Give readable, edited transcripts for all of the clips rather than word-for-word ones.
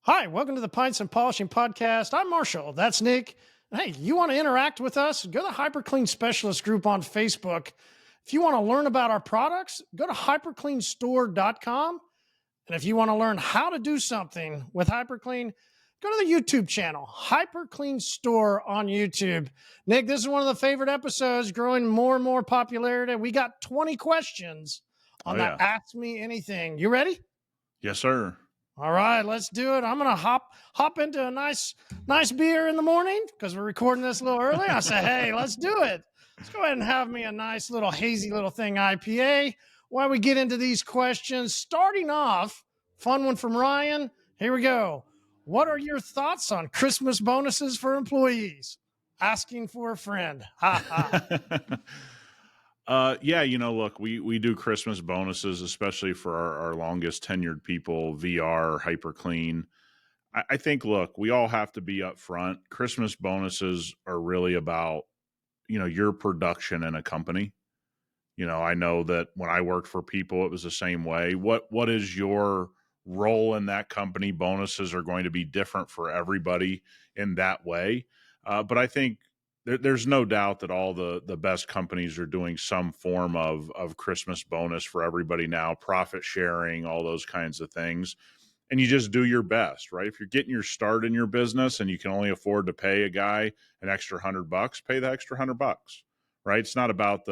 Hi, welcome to the Pints and Polishing Podcast. I'm Marshall. That's Nick. Hey, you want to interact with us? Go to HyperClean Specialist Group on Facebook. If you want to learn about our products, go to hypercleanstore.com. And if you want to learn how to do something with HyperClean, go to the YouTube channel, HyperClean Store on YouTube. Nick, this is one of the favorite episodes, growing more and more popularity. We got 20 questions on that Ask Me Anything. You ready? Yes, sir. All right, let's do it. I'm gonna hop into a nice beer in the morning because we're recording this a little early. I say, hey, let's do it. Let's go ahead and have me a nice little hazy little thing IPA. While we get into these questions, starting off, fun one from Ryan. Here we go. What are your thoughts on Christmas bonuses for employees? Asking for a friend. Ha ha. Look, we do Christmas bonuses, especially for our longest tenured people, VR, HyperClean. I think, look, we all have to be upfront. Christmas bonuses are really about, your production in a company. I know that when I worked for people, it was the same way. What is your role in that company? Bonuses are going to be different for everybody in that way. But I think there's no doubt that all the best companies are doing some form of Christmas bonus for everybody now, profit sharing, all those kinds of things. And you just do your best, right? If you're getting your start in your business and you can only afford to pay a guy an extra $100, pay the extra $100, right? It's not about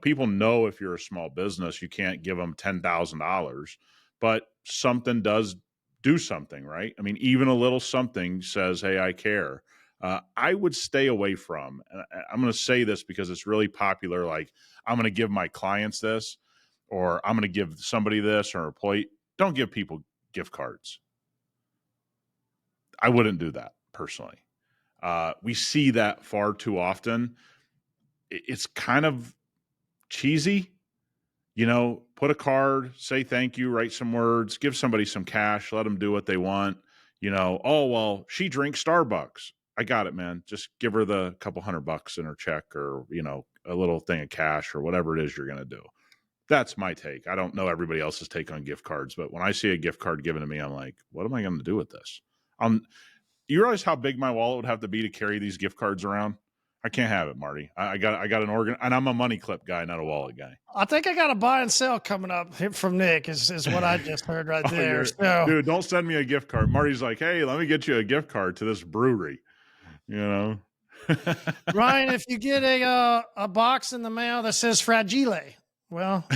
people know if you're a small business, you can't give them $10,000, but something does do something, right? I mean, even a little something says, hey, I care. I would stay away from, and I'm going to say this because it's really popular, like I'm going to give my clients this, or I'm going to give somebody this or a employee. Don't give people gift cards. I wouldn't do that personally. We see that far too often. It's kind of cheesy, put a card, say thank you, write some words, give somebody some cash, let them do what they want. Oh, well, she drinks Starbucks. I got it, man. Just give her the couple $100 in her check or, a little thing of cash or whatever it is you're going to do. That's my take. I don't know everybody else's take on gift cards, but when I see a gift card given to me, I'm like, what am I going to do with this? You realize how big my wallet would have to be to carry these gift cards around? I can't have it, Marty. I got an organ, and I'm a money clip guy, not a wallet guy. I think I got a buy and sell coming up from Nick is what I just heard right there. So, dude, don't send me a gift card. Marty's like, hey, let me get you a gift card to this brewery. Ryan, if you get a box in the mail that says Fragile, well,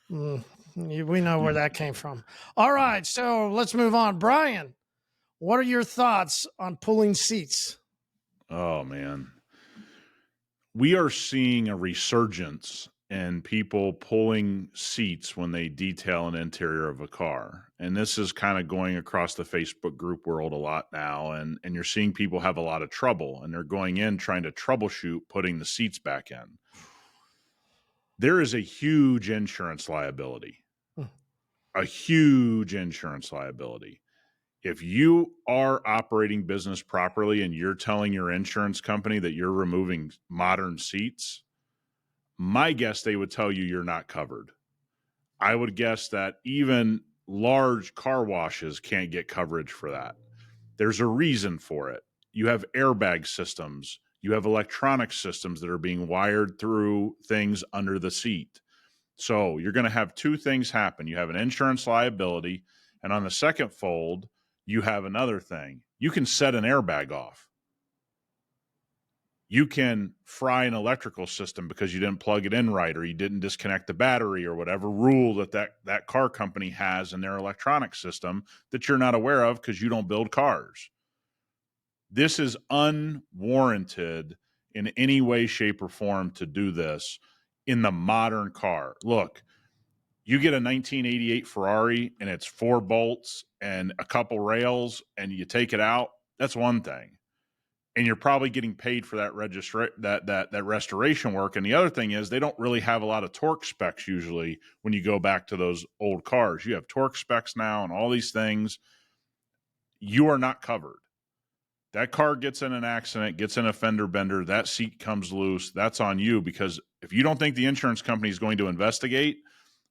we know where that came from. All right, so let's move on. Brian, what are your thoughts on pulling seats? Oh, man. We are seeing a resurgence in people pulling seats when they detail an interior of a car. And this is kind of going across the Facebook group world a lot now. And you're seeing people have a lot of trouble, and they're going in trying to troubleshoot putting the seats back in. There is a huge insurance liability, a huge insurance liability. If you are operating business properly and you're telling your insurance company that you're removing modern seats, my guess they would tell you you're not covered. I would guess that even large car washes can't get coverage for that. There's a reason for it. You have airbag systems. You have electronic systems that are being wired through things under the seat. So you're going to have two things happen. You have an insurance liability, and on the second fold, you have another thing. You can set an airbag off. You can fry an electrical system because you didn't plug it in right, or you didn't disconnect the battery, or whatever rule that car company has in their electronic system that you're not aware of because you don't build cars. This is unwarranted in any way, shape, or form to do this in the modern car. Look, you get a 1988 Ferrari and it's 4 bolts and a couple rails and you take it out, that's one thing. And you're probably getting paid for that restoration work. And the other thing is they don't really have a lot of torque specs usually when you go back to those old cars. You have torque specs now and all these things. You are not covered. That car gets in an accident, gets in a fender bender, that seat comes loose, that's on you, because if you don't think the insurance company is going to investigate,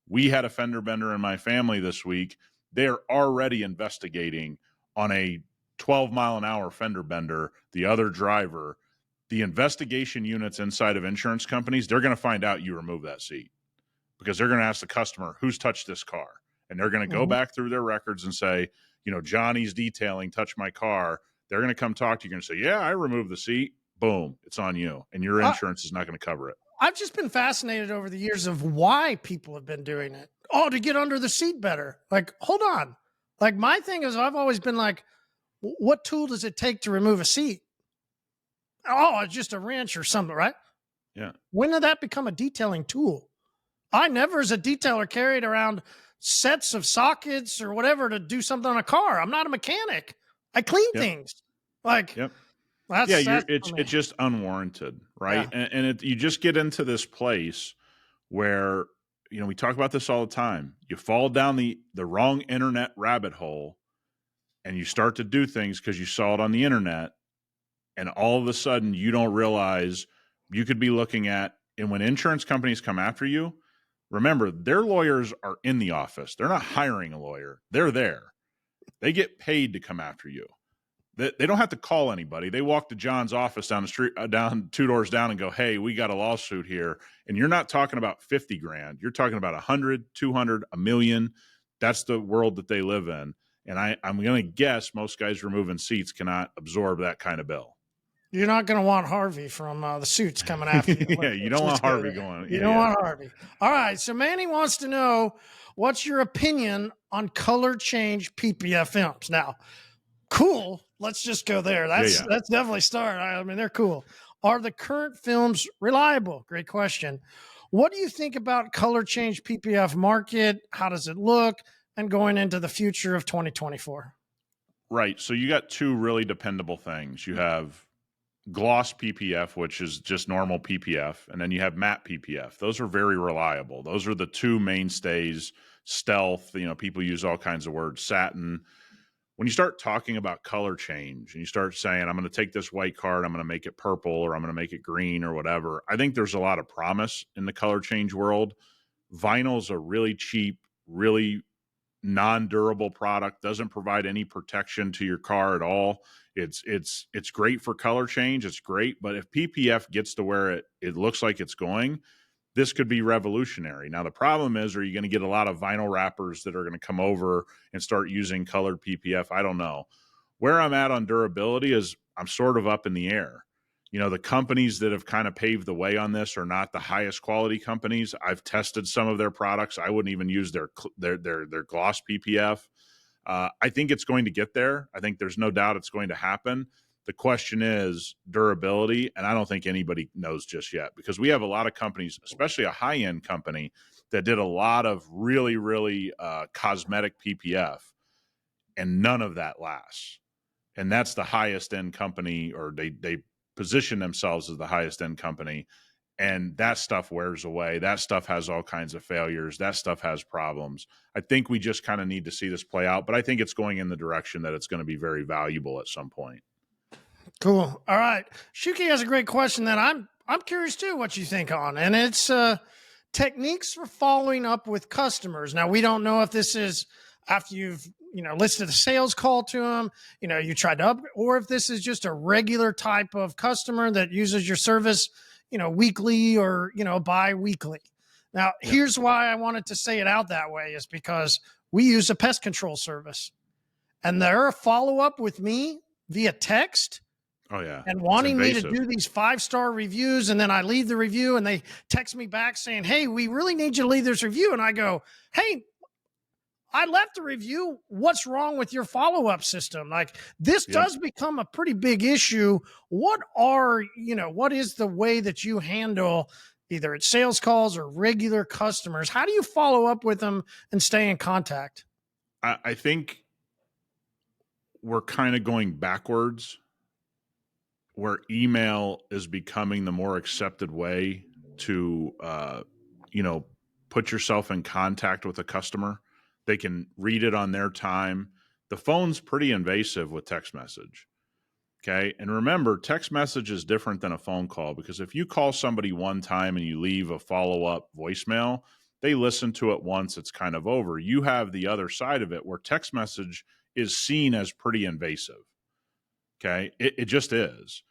we had a fender bender in my family this week. they're already investigating on a 12-mile-an-hour fender bender, the other driver. The investigation units inside of insurance companies, they're going to find out you remove that seat because they're going to ask the customer, who's touched this car? And they're going to go back through their records and say, Johnny's Detailing touched my car. They're going to come talk to you. You're going to say, yeah, I removed the seat. Boom, it's on you. And your insurance is not going to cover it. I've just been fascinated over the years of why people have been doing it. Oh, to get under the seat better. Like, hold on. Like, my thing is, I've always been like, what tool does it take to remove a seat? Oh, it's just a wrench or something, right? Yeah. When did that become a detailing tool? I never, as a detailer, carried around sets of sockets or whatever to do something on a car. I'm not a mechanic. I clean things. Like, it's just unwarranted, right? Yeah. And you just get into this place where, we talk about this all the time. You fall down the wrong internet rabbit hole and you start to do things because you saw it on the internet. And all of a sudden you don't realize you could be looking at, and when insurance companies come after you, remember, their lawyers are in the office. They're not hiring a lawyer. They're there. They get paid to come after you. They don't have to call anybody. They walk to John's office down the street, down 2 doors down, and go, hey, we got a lawsuit here. And you're not talking about 50 grand. You're talking about 100, 200, $1 million. That's the world that they live in. And I'm going to guess most guys removing seats cannot absorb that kind of bill. You're not going to want Harvey from the suits coming after you. Yeah, you don't want Harvey going. You don't want Harvey. All right. So Manny wants to know, what's your opinion on color change PPF films? Now, cool. Let's just go there. That's definitely start. I mean, they're cool. Are the current films reliable? Great question. What do you think about color change PPF market? How does it look? And going into the future of 2024? Right. So you got two really dependable things. You have gloss PPF, which is just normal PPF, and then you have matte PPF. Those are very reliable. Those are the two mainstays. Stealth, people use all kinds of words, satin. When you start talking about color change and you start saying, I'm going to take this white card, I'm going to make it purple, or I'm going to make it green or whatever, I think there's a lot of promise in the color change world. Vinyl's a really cheap, really non-durable product, doesn't provide any protection to your car at all. It's great for color change. It's great. But if PPF gets to where it looks like it's going, this could be revolutionary. Now, the problem is, are you going to get a lot of vinyl wrappers that are going to come over and start using colored PPF? I don't know. Where I'm at on durability is I'm sort of up in the air. The companies that have kind of paved the way on this are not the highest quality companies. I've tested some of their products. I wouldn't even use their gloss PPF. I think it's going to get there. I think there's no doubt it's going to happen. The question is durability, and I don't think anybody knows just yet, because we have a lot of companies, especially a high-end company, that did a lot of really, really cosmetic PPF, and none of that lasts. And that's the highest-end company, or they position themselves as the highest-end company, and that stuff wears away. That stuff has all kinds of failures. That stuff has problems. I think we just kind of need to see this play out, but I think it's going in the direction that it's going to be very valuable at some point. Cool. All right. Shuki has a great question that I'm curious too what you think on, and it's techniques for following up with customers. Now, we don't know if this is after you've listed a sales call to them, you tried to upgrade, or if this is just a regular type of customer that uses your service, weekly or bi-weekly. Now, here's why I wanted to say it out that way, is because we use a pest control service, and their follow-up with me via text. Oh, yeah. And wanting me to do these 5-star reviews, and then I leave the review and they text me back saying, hey, we really need you to leave this review. And I go, hey, I left the review. What's wrong with your follow-up system? Like, this does become a pretty big issue. What is the way that you handle either it's sales calls or regular customers? How do you follow up with them and stay in contact? I think we're kind of going backwards, where email is becoming the more accepted way to, put yourself in contact with a customer. They can read it on their time. The phone's pretty invasive with text message. Okay. And remember, text message is different than a phone call, because if you call somebody one time and you leave a follow-up voicemail, they listen to it once, it's kind of over. You have the other side of it where text message is seen as pretty invasive. Okay. It just is.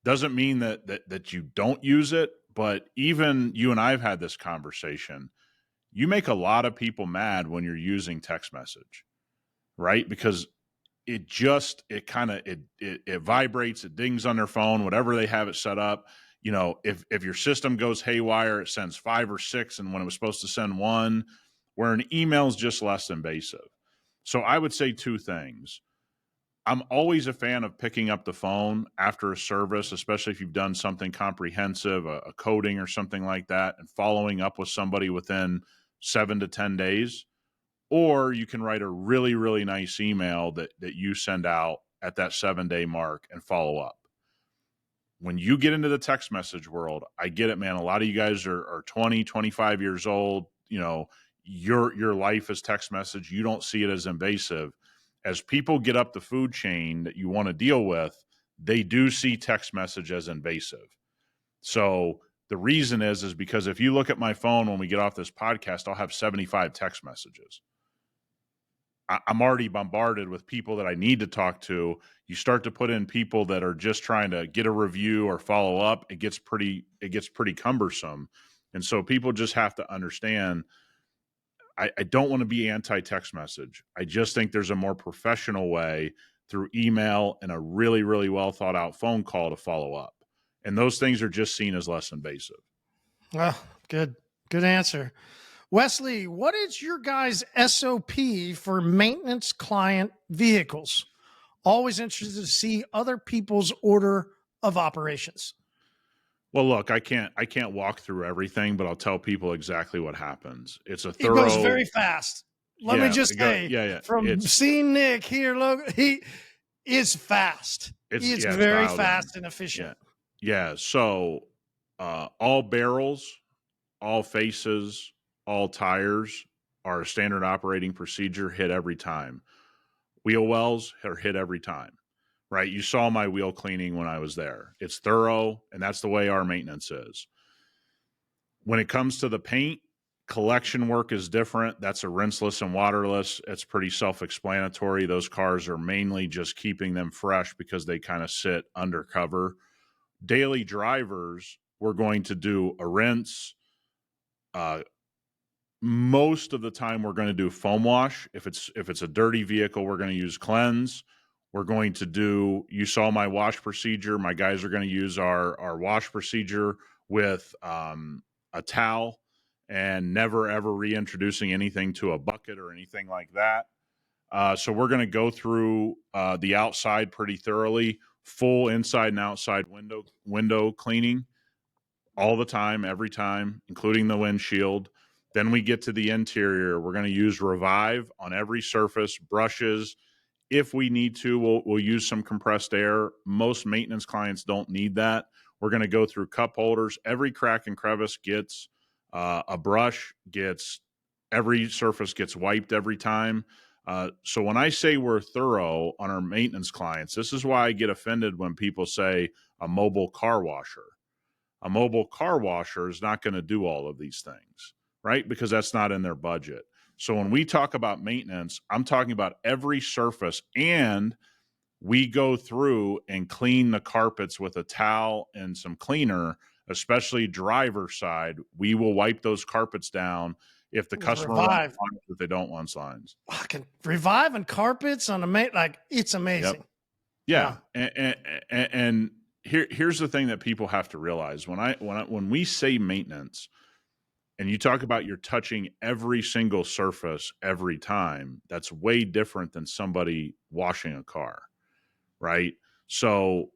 Doesn't mean that you don't use it, but even you and I have had this conversation. You make a lot of people mad when you're using text message, right? Because it vibrates, it dings on their phone, whatever they have it set up. You know, if your system goes haywire, it sends 5 or 6, and when it was supposed to send 1, where an email is just less invasive. So I would say 2 things. I'm always a fan of picking up the phone after a service, especially if you've done something comprehensive, a coding or something like that, and following up with somebody within 7 to 10 days. Or you can write a really, really nice email that you send out at that 7-day mark and follow up. When you get into the text message world, I get it, man. A lot of you guys are 20, 25 years old. You know, your life is text message. You don't see it as invasive. As people get up the food chain that you want to deal with, they do see text message as invasive. So the reason is because if you look at my phone when we get off this podcast, I'll have 75 text messages. I'm already bombarded with people that I need to talk to. You start to put in people that are just trying to get a review or follow up. It gets pretty cumbersome. And so people just have to understand, I don't want to be anti-text message. I just think there's a more professional way through email and a really, really well thought out phone call to follow up. And those things are just seen as less invasive. Well, good answer. Wesley, what is your guys' SOP for maintenance client vehicles? Always interested to see other people's order of operations. Well, look, I can't walk through everything, but I'll tell people exactly what happens. It's a It thorough. goes very fast. Let me just say, from seeing Nick here, look, he is fast. It's very fast and efficient. Yeah. So all barrels, all faces, all tires are a standard operating procedure, hit every time. Wheel wells are hit every time, right? You saw my wheel cleaning when I was there. It's thorough, and that's the way our maintenance is. When it comes to the paint, collection work is different. That's a rinseless and waterless. It's pretty self-explanatory. Those cars are mainly just keeping them fresh because they kind of sit undercover. Daily drivers, we're going to do a rinse. Most of the time we're going to do foam wash. If it's a dirty vehicle, we're going to use cleanse. We're going to do, you saw my wash procedure. My guys are going to use our wash procedure with a towel and never ever reintroducing anything to a bucket or anything like that. So we're going to go through the outside pretty thoroughly, full inside and outside window cleaning all the time, every time, including the windshield. Then we get to the interior. We're going to use Revive on every surface, brushes. If we need to, we'll use some compressed air. Most maintenance clients don't need that. We're going to go through cup holders. Every crack and crevice gets a brush, every surface gets wiped every time. So when I say we're thorough on our maintenance clients, this is why I get offended when people say a mobile car washer. A mobile car washer is not going to do all of these things, right? Because that's not in their budget. So when we talk about maintenance, I'm talking about every surface, and we go through and clean the carpets with a towel and some cleaner, especially driver side. We will wipe those carpets down if the customer wants lines, if they don't want lines. Fucking Revive and carpets on the it's amazing. Yep. Yeah. And here's the thing that people have to realize. When we say maintenance, and you talk about you're touching every single surface every time, that's way different than somebody washing a car, right? So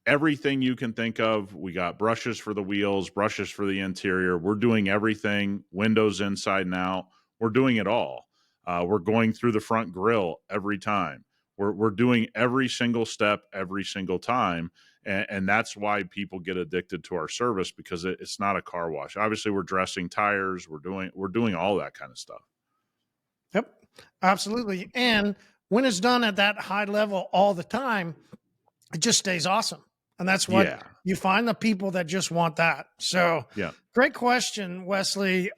everything you can think of, we got brushes for the wheels, brushes for the interior. We're doing everything, windows inside and out. We're doing it all. We're going through the front grille every time. We're doing every single step every single time. And that's why people get addicted to our service, because it's not a car wash. Obviously, we're dressing tires. We're doing all that kind of stuff. Yep, absolutely. And when it's done at that high level all the time, it just stays awesome. And that's what you find, the people that just want that. So great question, Wesley.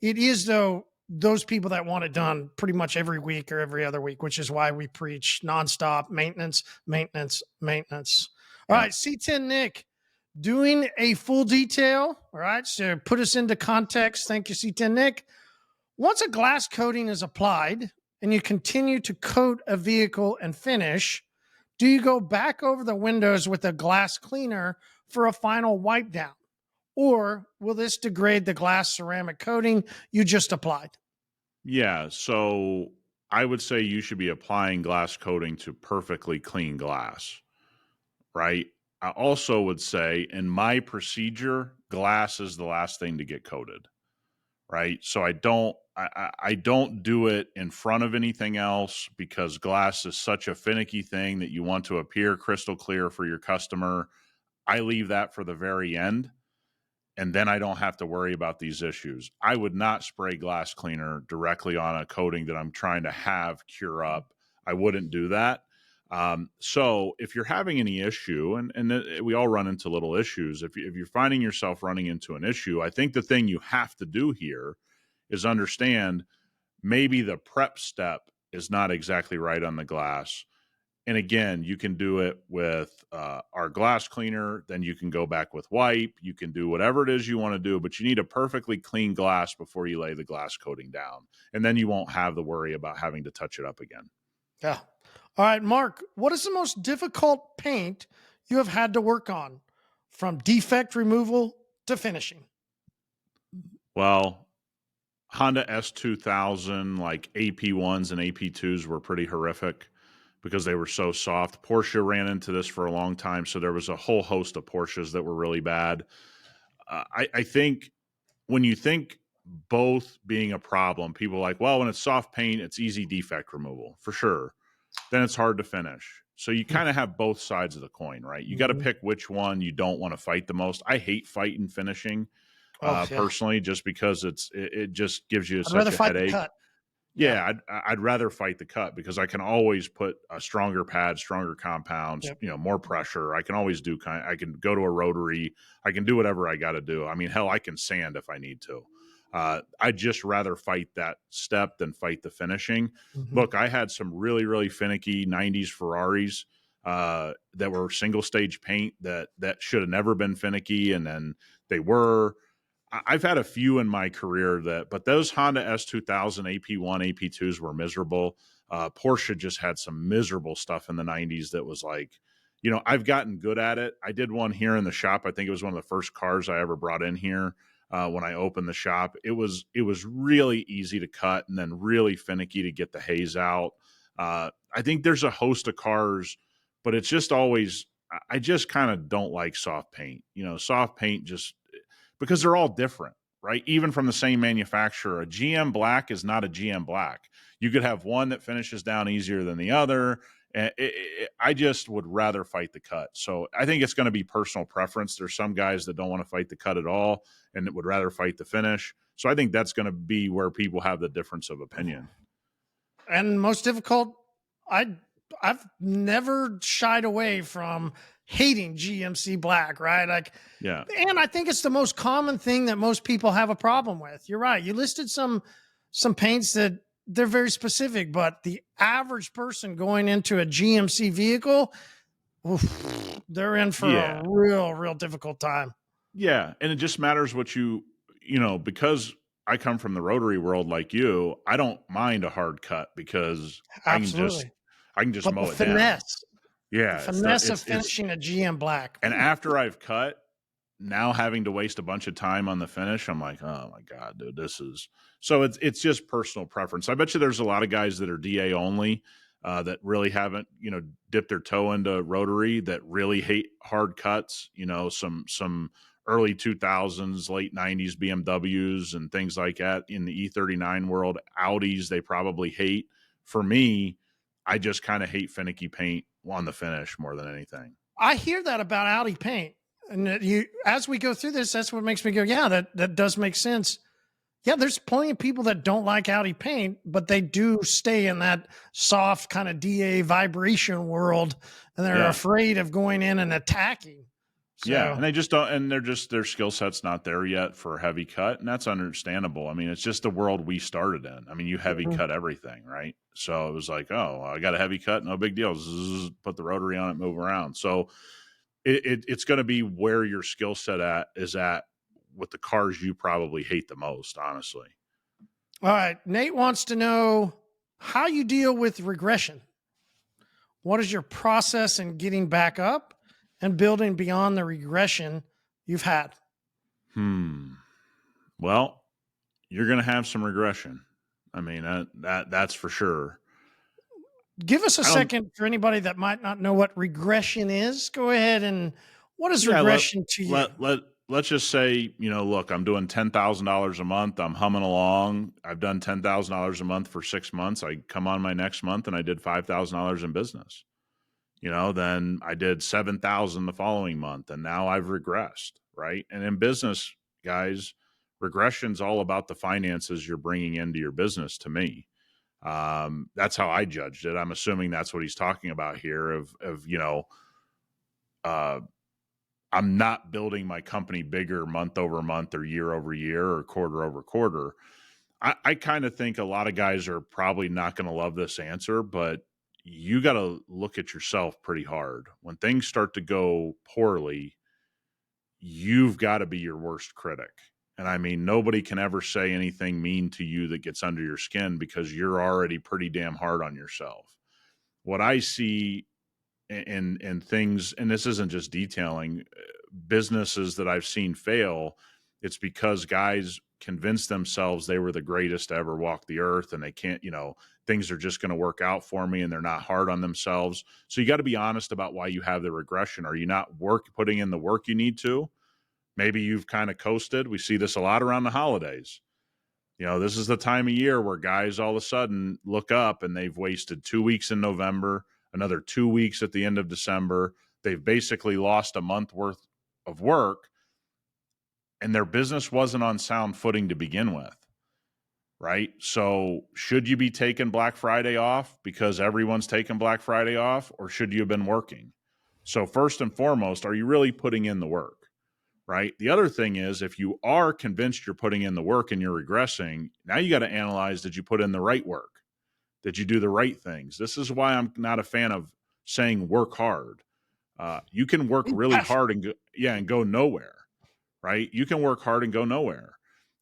It is, though, those people that want it done pretty much every week or every other week, which is why we preach nonstop maintenance, maintenance, maintenance. All Yeah. right, C10 Nick, doing a full detail. All right, so put us into context. Thank you, C10 Nick. Once a glass coating is applied and you continue to coat a vehicle and finish, do you go back over the windows with a glass cleaner for a final wipe down? Or will this degrade the glass ceramic coating you just applied? Yeah. So I would say you should be applying glass coating to perfectly clean glass, right? I also would say in my procedure, glass is the last thing to get coated, right? So I don't do it in front of anything else because glass is such a finicky thing that you want to appear crystal clear for your customer. I leave that for the very end, and then I don't have to worry about these issues. I would not spray glass cleaner directly on a coating that I'm trying to have cure up. I wouldn't do that. So if you're having any issue, and we all run into little issues, if you're finding yourself running into an issue, I think the thing you have to do here is understand maybe the prep step is not exactly right on the glass. And again, you can do it with our glass cleaner. Then you can go back with wipe. You can do whatever it is you want to do, but you need a perfectly clean glass before you lay the glass coating down. And then you won't have the worry about having to touch it up again. Yeah. All right, Mark, what is the most difficult paint you have had to work on, from defect removal to finishing? Well, Honda S2000, like AP1s and AP2s were pretty horrific because they were so soft. Porsche ran into this for a long time, so there was a whole host of Porsches that were really bad. I think when you think both being a problem, people are like, well, when it's soft paint, it's easy defect removal, for sure. Then it's hard to finish. So you kind of have both sides of the coin, right? You got to pick which one you don't want to fight the most. I hate fighting finishing personally, just because it just gives you such a headache. The cut. Yeah, I'd rather fight the cut because I can always put a stronger pad, stronger compounds, more pressure. I can always I can go to a rotary. I can do whatever I got to do. I mean, hell, I can sand if I need to. I'd just rather fight that step than fight the finishing. Look, I had some really, really finicky 90s Ferraris that were single stage paint that should have never been finicky, and then they were. I've had a few in my career but those Honda S2000 AP1, AP2s were miserable. Porsche just had some miserable stuff in the 90s that was like, I've gotten good at it. I did one here in the shop. I think it was one of the first cars I ever brought in here when I opened the shop. It was really easy to cut and then really finicky to get the haze out. I think there's a host of cars, but it's just always, I just kind of don't like soft paint. Soft paint just, because they're all different, right? Even from the same manufacturer. A GM black is not a GM black. You could have one that finishes down easier than the other. I just would rather fight the cut. So I think it's going to be personal preference. There's some guys that don't want to fight the cut at all and would rather fight the finish. So I think that's going to be where people have the difference of opinion. And most difficult, I've never shied away from hating GMC black, right? Like, yeah. And I think it's the most common thing that most people have a problem with. You're right. You listed some paints that they're very specific, but the average person going into a GMC vehicle, they're in for a real difficult time. Yeah. And it just matters what because I come from the rotary world like you, I don't mind a hard cut because Absolutely. I can just mow it finesse. down. Yeah. The finesse of finishing a GM black. And after I've cut, now having to waste a bunch of time on the finish, I'm like, oh my God, dude, it's just personal preference. I bet you there's a lot of guys that are DA only that really haven't, dipped their toe into rotary, that really hate hard cuts, some early 2000s, late 90s BMWs and things like that. In the E39 world, Audis, they probably hate. For me, I just kind of hate finicky paint on the finish more than anything. I hear that about Audi paint. And as we go through this, that's what makes me go, yeah, that does make sense. Yeah, there's plenty of people that don't like Audi paint, but they do stay in that soft kind of DA vibration world, and they're afraid of going in and attacking. Yeah, So, and they just don't, and their skill set's not there yet for heavy cut, and that's understandable. I mean, it's just the world we started in. I mean, you heavy mhm. cut everything, right? So it was like, oh, I got a heavy cut, no big deal. Put the rotary on it, move around. So it's going to be where your skill set is at with the cars you probably hate the most, honestly. All right. Nate wants to know how you deal with regression. What is your process in getting back up and building beyond the regression you've had? Well, you're going to have some regression. I mean, that's for sure. Give us a I don't. second for anybody that might not know what regression is. Go ahead and what is Yeah, regression to you? let's just say, look, I'm doing $10,000 a month. I'm humming along. I've done $10,000 a month for 6 months. I come on my next month and I did $5,000 in business. Then I did 7,000 the following month, and now I've regressed, right? And in business, guys, regression's all about the finances you're bringing into your business. To me, that's how I judged it. I'm assuming that's what he's talking about here. Uh, I'm not building my company bigger month over month or year over year or quarter over quarter. I kind of think a lot of guys are probably not going to love this answer, but you got to look at yourself pretty hard. When things start to go poorly, you've got to be your worst critic. And I mean, nobody can ever say anything mean to you that gets under your skin because you're already pretty damn hard on yourself. What I see in things, and this isn't just detailing businesses that I've seen fail, it's because guys convinced themselves they were the greatest to ever walk the earth, and they can't, things are just going to work out for me, and they're not hard on themselves. So you got to be honest about why you have the regression. Are you not putting in the work you need to? Maybe you've kind of coasted. We see this a lot around the holidays. This is the time of year where guys all of a sudden look up and they've wasted 2 weeks in November, another 2 weeks at the end of December. They've basically lost a month worth of work, and their business wasn't on sound footing to begin with, right? So should you be taking Black Friday off because everyone's taking Black Friday off, or should you have been working? So first and foremost, are you really putting in the work? Right. The other thing is, if you are convinced you're putting in the work and you're regressing, now you got to analyze, did you put in the right work? Did you do the right things? This is why I'm not a fan of saying work hard. You can work really hard and go nowhere, right? You can work hard and go nowhere.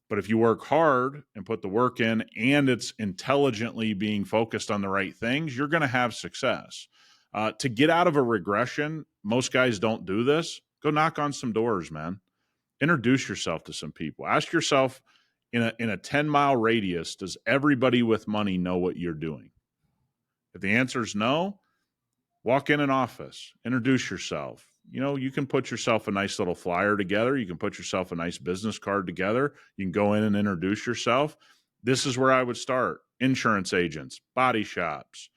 But if you work hard and put the work in and it's intelligently being focused on the right things, you're going to have success. To get out of a regression, most guys don't do this. Go knock on some doors, man. Introduce yourself to some people. Ask yourself, in a 10-mile radius, does everybody with money know what you're doing? If the answer is no, walk in an office, introduce yourself. You can put yourself a nice little flyer together. You can put yourself a nice business card together. You can go in and introduce yourself. This is where I would start. Insurance agents, body shops,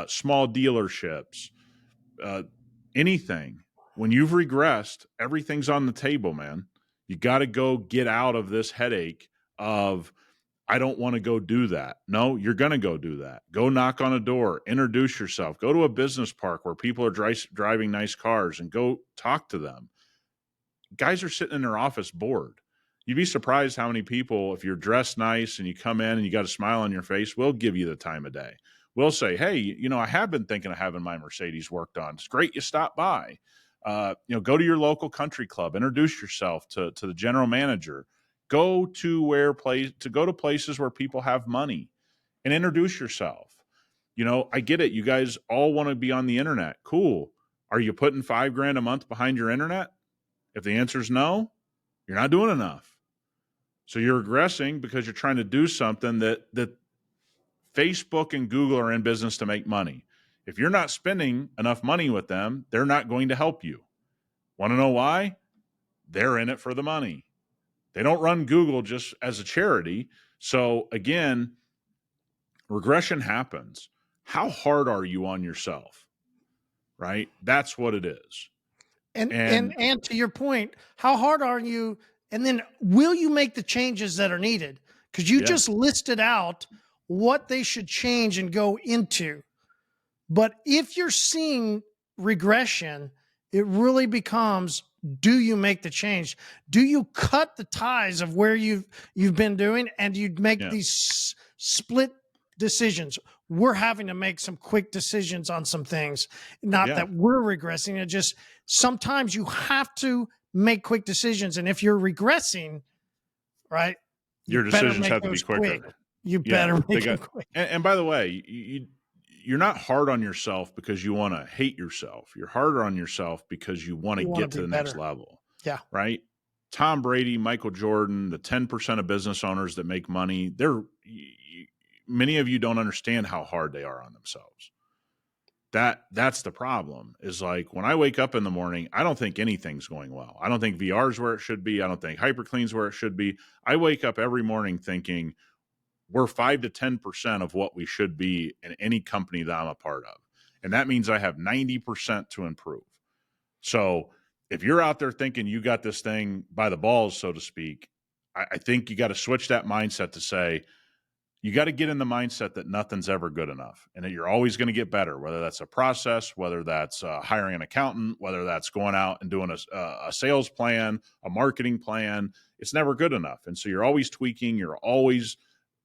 small dealerships, anything. When you've regressed, everything's on the table, man. You got to go get out of this headache of, I don't want to go do that. No, you're going to go do that. Go knock on a door, introduce yourself, go to a business park where people are driving nice cars and go talk to them. Guys are sitting in their office bored. You'd be surprised how many people, if you're dressed nice and you come in and you got a smile on your face, will give you the time of day. We'll say, hey, I have been thinking of having my Mercedes worked on. It's great you stopped by. Go to your local country club, introduce yourself to the general manager. Go to places where people have money and introduce yourself. I get it. You guys all want to be on the internet. Cool. Are you putting $5,000 a month behind your internet? If the answer is no, you're not doing enough. So you're regressing because you're trying to do something that Facebook and Google are in business to make money. If you're not spending enough money with them, they're not going to help you. Want to know why? They're in it for the money. They don't run Google just as a charity. So again, regression happens. How hard are you on yourself? Right? That's what it is. And to your point, how hard are you? And then will you make the changes that are needed? Because you just listed out what they should change and go into. But if you're seeing regression, it really becomes, do you make the change? Do you cut the ties of where you've been doing, and you make these split decisions? We're having to make some quick decisions on some things. Not that we're regressing. It just sometimes you have to make quick decisions. And if you're regressing, right, your decisions have to be quicker. Quick. You better make them quick. And by the way, you're not hard on yourself because you want to hate yourself. You're harder on yourself because you want to get to the next level. Yeah. Right. Tom Brady, Michael Jordan, the 10% of business owners that make money, many of you don't understand how hard they are on themselves. That's the problem, is like when I wake up in the morning, I don't think anything's going well. I don't think VR is where it should be. I don't think HyperClean's where it should be. I wake up every morning thinking we're 5 to 10% of what we should be in any company that I'm a part of. And that means I have 90% to improve. So if you're out there thinking you got this thing by the balls, so to speak, I think you got to switch that mindset to say, you got to get in the mindset that nothing's ever good enough and that you're always going to get better, whether that's a process, whether that's hiring an accountant, whether that's going out and doing a sales plan, a marketing plan. It's never good enough. And so you're always tweaking. You're always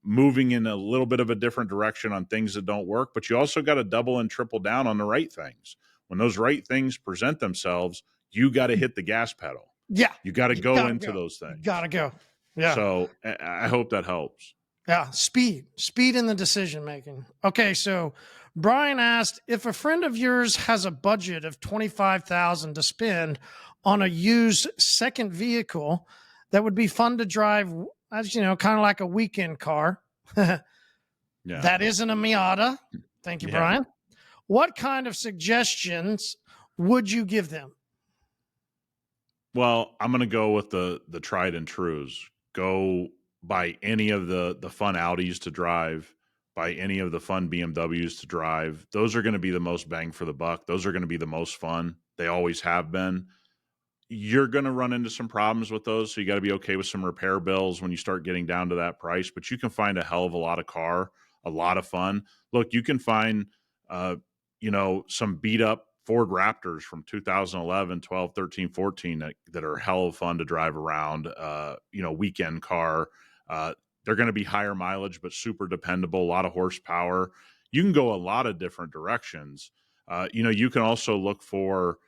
moving in a little bit of a different direction on things that don't work, but you also got to double and triple down on the right things. When those right things present themselves, you got to hit the gas pedal. Yeah. You got to go into those things. Got to go. Yeah. So I hope that helps. Yeah. Speed in the decision making. Okay. So Brian asked, if a friend of yours has a budget of $25,000 to spend on a used second vehicle that would be fun to drive, as you know, kind of like a weekend car. That isn't a Miata. Thank you, Brian. What kind of suggestions would you give them? Well, I'm going to go with the tried and trues. Go buy any of the fun Audis to drive, buy any of the fun BMWs to drive. Those are going to be the most bang for the buck. Those are going to be the most fun. They always have been. You're going to run into some problems with those, so you got to be okay with some repair bills when you start getting down to that price, but you can find a hell of a lot of car, a lot of fun. Look, you can find, some beat up Ford Raptors from 2011, 12, 13, 14 that are hell of fun to drive around, weekend car. They're going to be higher mileage, but super dependable, a lot of horsepower. You can go a lot of different directions. You can also look for,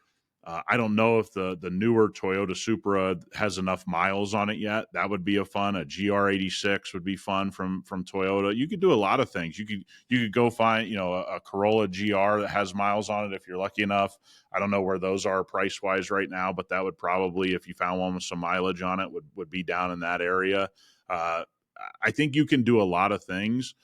I don't know if the newer Toyota Supra has enough miles on it yet. That would be a GR86 would be fun from Toyota. You could do a lot of things. You could go find, a Corolla GR that has miles on it if you're lucky enough. I don't know where those are price wise right now, but that would probably, if you found one with some mileage on it, would be down in that area. I think you can do a lot of things,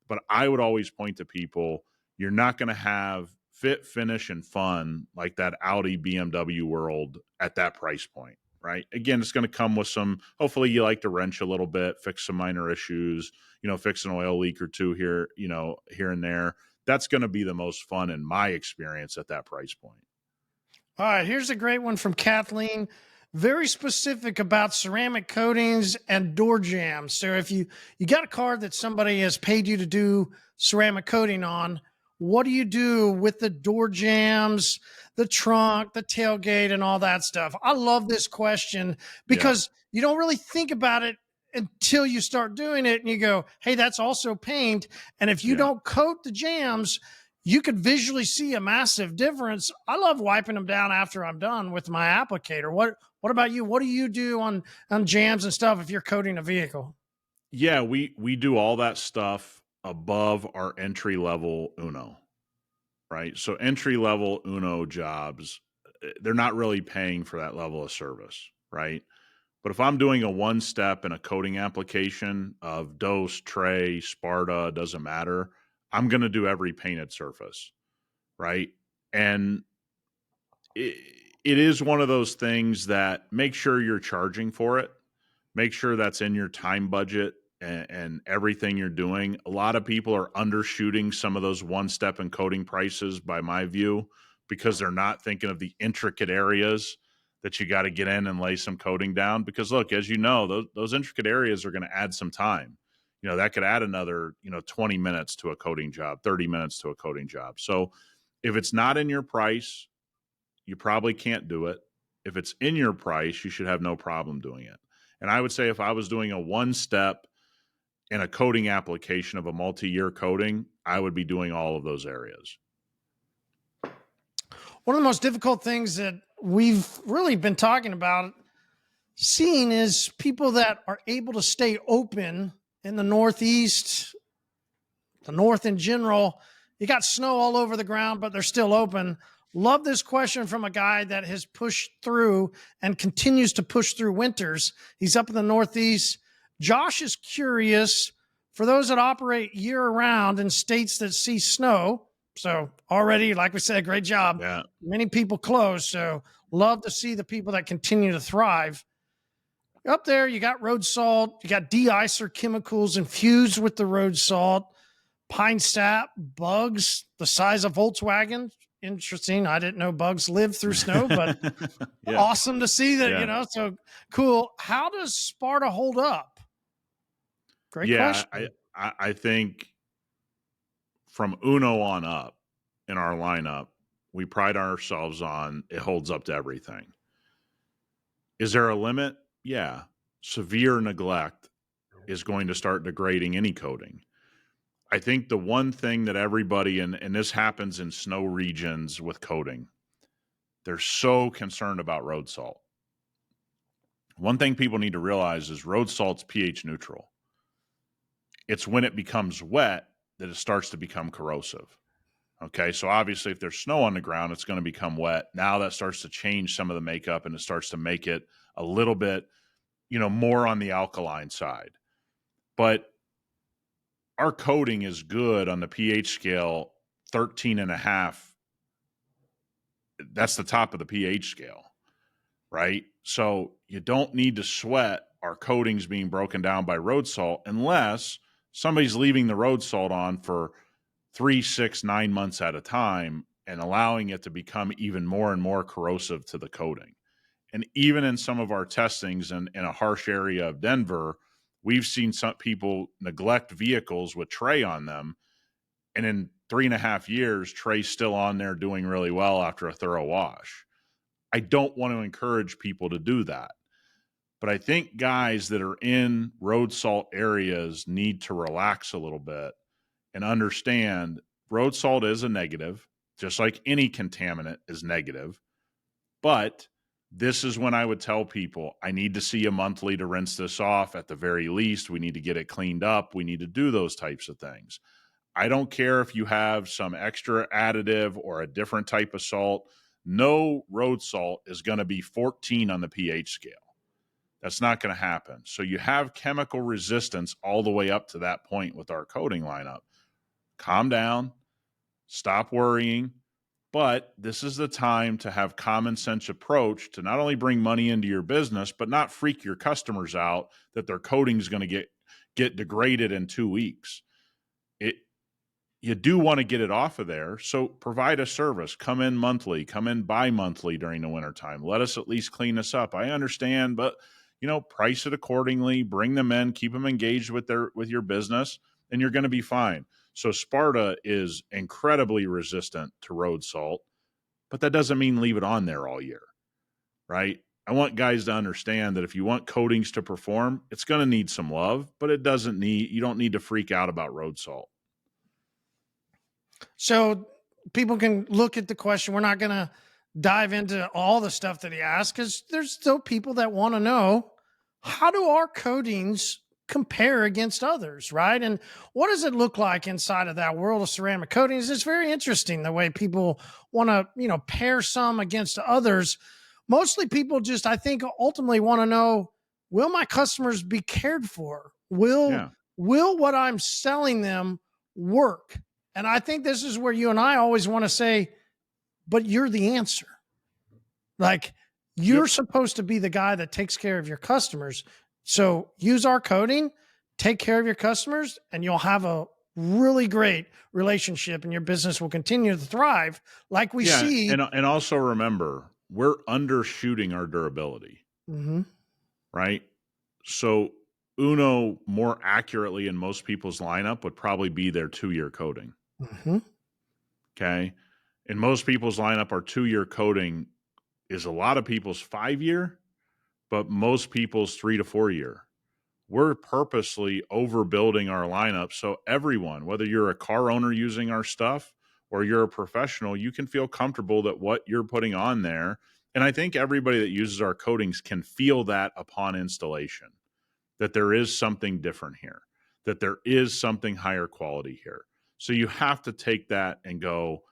but I would always point to people, you're not going to have fit, finish, and fun like that Audi BMW world at that price point, right? Again, it's going to come with some, hopefully you like to wrench a little bit, fix some minor issues, fix an oil leak or two here, here and there. That's going to be the most fun in my experience at that price point. All right, here's a great one from Kathleen. Very specific about ceramic coatings and door jambs. So if you got a car that somebody has paid you to do ceramic coating on, what do you do with the door jambs, the trunk, the tailgate, and all that stuff? I love this question because you don't really think about it until you start doing it and you go, hey, that's also paint. And if you don't coat the jambs, you could visually see a massive difference. I love wiping them down after I'm done with my applicator. What about you? What do you do on jambs and stuff if you're coating a vehicle? Yeah, we do all that stuff above our entry level Uno, right? So entry level Uno jobs, they're not really paying for that level of service, right? But if I'm doing a one step in a coating application of Dose, Tray, Sparta, doesn't matter, I'm going to do every painted surface, right? And it is one of those things that make sure you're charging for it, make sure that's in your time budget and everything you're doing. A lot of people are undershooting some of those one step and coating prices by my view, because they're not thinking of the intricate areas that you got to get in and lay some coating down. Because look, as you know, those intricate areas are going to add some time. That could add another, 20 minutes to a coating job, 30 minutes to a coating job. So if it's not in your price, you probably can't do it. if it's in your price, you should have no problem doing it. And I would say if I was doing a one-step in a coating application of a multi-year coating, I would be doing all of those areas. One of the most difficult things that we've really been talking about, seeing, is people that are able to stay open in the Northeast, the North in general. You got snow all over the ground, but they're still open. Love this question from a guy that has pushed through and continues to push through winters. He's up in the Northeast. Josh is curious, for those that operate year-round in states that see snow. So already, like we said, great job. Yeah. Many people close. So love to see the people that continue to thrive. Up there, you got road salt. You got de-icer chemicals infused with the road salt. Pine sap, bugs the size of Volkswagen. Interesting. I didn't know bugs live through snow, but Yeah. awesome to see that, Yeah. so cool. How does Sparta hold up? Great question. I think from Uno on up in our lineup, we pride ourselves on it holds up to everything. Is there a limit? Yeah. Severe neglect is going to start degrading any coating. I think the one thing that everybody, and this happens in snow regions with coating, they're so concerned about road salt. One thing people need to realize is road salt's pH neutral. It's when it becomes wet that it starts to become corrosive. Okay, so obviously if there's snow on the ground, it's going to become wet. Now that starts to change some of the makeup, and it starts to make it a little bit, more on the alkaline side. But our coating is good on the pH scale 13.5. That's the top of the pH scale, right? So you don't need to sweat our coatings being broken down by road salt unless somebody's leaving the road salt on for 3, 6, 9 months at a time and allowing it to become even more and more corrosive to the coating. And even in some of our testings in a harsh area of Denver, we've seen some people neglect vehicles with tray on them, and in 3.5 years, tray's still on there doing really well after a thorough wash. I don't want to encourage people to do that. But I think guys that are in road salt areas need to relax a little bit and understand road salt is a negative, just like any contaminant is negative. But this is when I would tell people, I need to see a monthly to rinse this off. At the very least, we need to get it cleaned up. We need to do those types of things. I don't care if you have some extra additive or a different type of salt. No road salt is going to be 14 on the pH scale. That's not going to happen. So you have chemical resistance all the way up to that point with our coating lineup. Calm down. Stop worrying. But this is the time to have common sense approach to not only bring money into your business, but not freak your customers out that their coating is going to get degraded in 2 weeks. You do want to get it off of there. So provide a service. Come in monthly, come in bi-monthly during the wintertime. Let us at least clean this up. I understand, but price it accordingly, bring them in, keep them engaged with your business, and you're going to be fine. So Sparta is incredibly resistant to road salt, but that doesn't mean leave it on there all year, right? I want guys to understand that if you want coatings to perform, it's going to need some love, but you don't need to freak out about road salt. So people can look at the question. We're not going to dive into all the stuff that he asked, because there's still people that want to know, how do our coatings compare against others, right? And what does it look like inside of that world of ceramic coatings? It's very interesting the way people want to, pair some against others. Mostly people just, I think, ultimately want to know, will my customers be cared for? Will what I'm selling them work? And I think this is where you and I always want to say, but you're the answer. Like, you're supposed to be the guy that takes care of your customers. So use our coating, take care of your customers, and you'll have a really great relationship, and your business will continue to thrive like we see. And also remember, we're undershooting our durability, right? So Uno more accurately in most people's lineup would probably be their 2-year coating. Okay. In most people's lineup, our 2-year coating is a lot of people's 5-year, but most people's 3 to 4 year. We're purposely overbuilding our lineup so everyone, whether you're a car owner using our stuff or you're a professional, you can feel comfortable that what you're putting on there. And I think everybody that uses our coatings can feel that upon installation, that there is something different here, that there is something higher quality here. So you have to take that and go,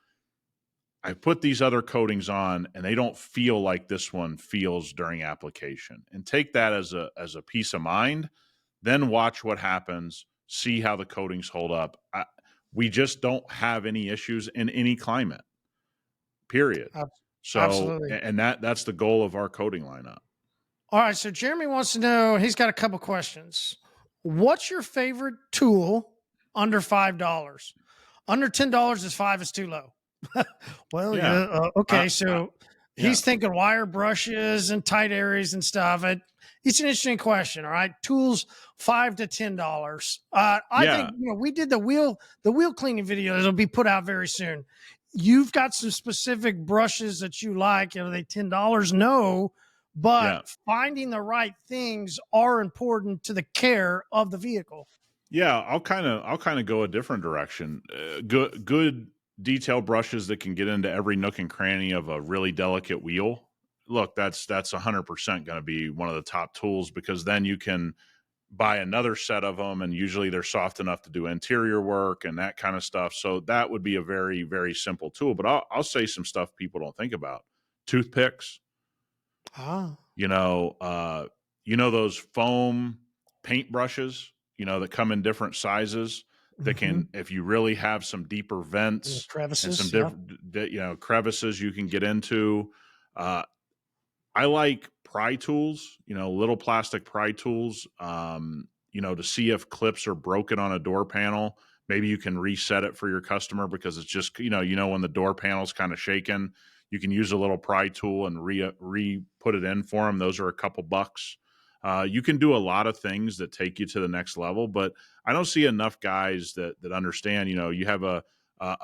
I put these other coatings on and they don't feel like this one feels during application, and take that as a peace of mind. Then watch what happens, see how the coatings hold up. We just don't have any issues in any climate, period. So, Absolutely. and that's the goal of our coating lineup. All right. So Jeremy wants to know, he's got a couple questions. What's your favorite tool under $5? Under $10 is $5 is too low. Well, yeah. Okay. So he's thinking wire brushes and tight areas and stuff. It's an interesting question. All right. Tools, $5 to $10. I think, we did the wheel cleaning video that'll be put out very soon. You've got some specific brushes that you like. Are they $10? No, but finding the right things are important to the care of the vehicle. Yeah, I'll kind of go a different direction. Good detail brushes that can get into every nook and cranny of a really delicate wheel. Look, that's 100% going to be one of the top tools, because then you can buy another set of them, and usually they're soft enough to do interior work and that kind of stuff. So that would be a very, very simple tool. But I'll say some stuff people don't think about. Toothpicks. Those foam paint brushes, that come in different sizes, that can, if you really have some deeper vents, crevices, and some different, crevices you can get into. I like pry tools, little plastic pry tools, to see if clips are broken on a door panel. Maybe you can reset it for your customer, because it's just, when the door panel's kind of shaking, you can use a little pry tool and put it in for them. Those are a couple bucks. You can do a lot of things that take you to the next level, but I don't see enough guys that understand, you have a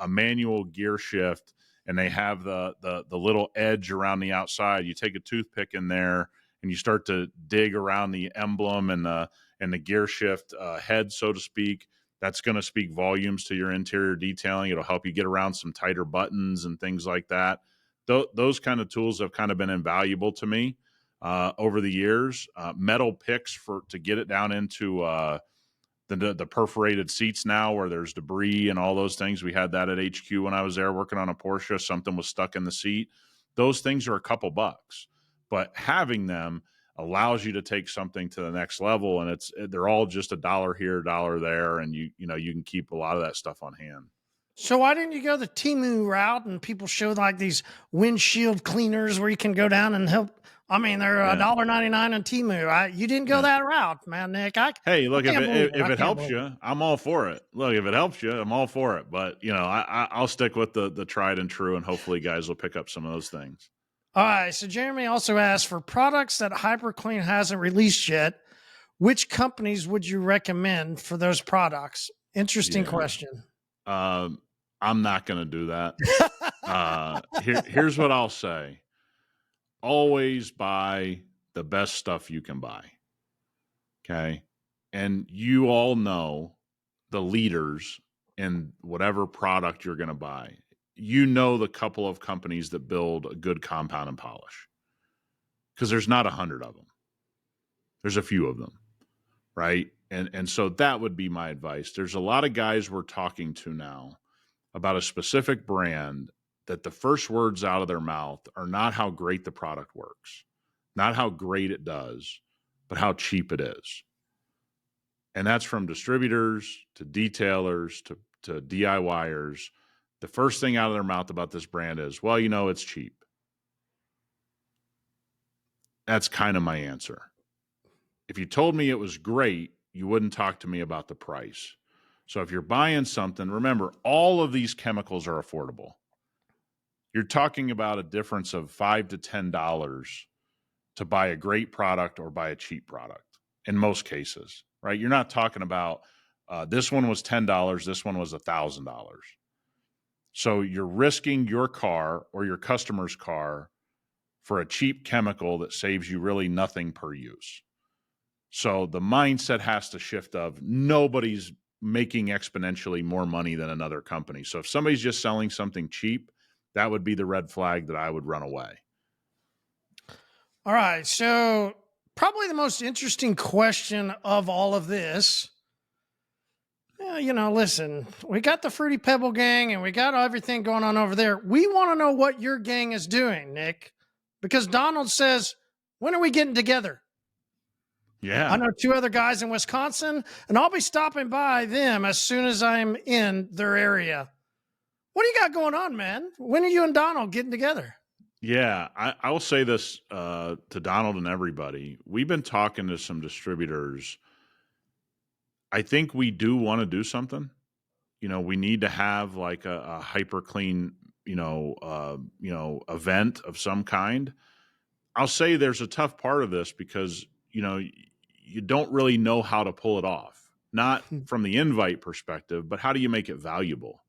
manual gear shift, and they have the little edge around the outside. You take a toothpick in there and you start to dig around the emblem and the gear shift head, so to speak. That's going to speak volumes to your interior detailing. It'll help you get around some tighter buttons and things like that. Those kind of tools have kind of been invaluable to me over the years. Metal picks to get it down into the perforated seats now, where there's debris and all those things. We had that at HQ when I was there working on a Porsche. Something was stuck in the seat. Those things are a couple bucks, but having them allows you to take something to the next level, and they're all just $1 here, $1 there, and you can keep a lot of that stuff on hand. So why didn't you go the Temu route, and people show like these windshield cleaners where you can go down and help? I mean, they're $1.99 on Temu. You didn't go that route, man, Nick. Hey, look, if it helps you, I'm all for it. Look, if it helps you, I'm all for it. But I'll stick with the tried and true, and hopefully guys will pick up some of those things. All right. So Jeremy also asked, for products that HyperClean hasn't released yet, which companies would you recommend for those products? Interesting question. I'm not going to do that. Here's what I'll say. Always buy the best stuff you can buy. Okay. And you all know the leaders in whatever product you're going to buy. The couple of companies that build a good compound and polish, because there's not 100 of them. There's a few of them. Right. And so that would be my advice. There's a lot of guys we're talking to now about a specific brand that the first words out of their mouth are not how great the product works, not how great it does, but how cheap it is. And that's from distributors to detailers to DIYers. The first thing out of their mouth about this brand is, well, it's cheap. That's kind of my answer. If you told me it was great, you wouldn't talk to me about the price. So if you're buying something, remember, all of these chemicals are affordable. You're talking about a difference of $5 to $10 to buy a great product or buy a cheap product in most cases, right? You're not talking about this one was $10, this one was $1,000. So you're risking your car or your customer's car for a cheap chemical that saves you really nothing per use. So the mindset has to shift of nobody's making exponentially more money than another company. So if somebody's just selling something cheap, that would be the red flag that I would run away. All right. So probably the most interesting question of all of this. Listen, we got the Fruity Pebble gang and we got everything going on over there. We want to know what your gang is doing, Nick, because Donald says, when are we getting together? Yeah. I know 2 other guys in Wisconsin, and I'll be stopping by them as soon as I'm in their area. What do you got going on, man? When are you and Donald getting together? Yeah, I will say this to Donald and everybody. We've been talking to some distributors. I think we do want to do something. We need to have like a HyperClean, event of some kind. I'll say there's a tough part of this because, you don't really know how to pull it off. Not from the invite perspective, but how do you make it valuable?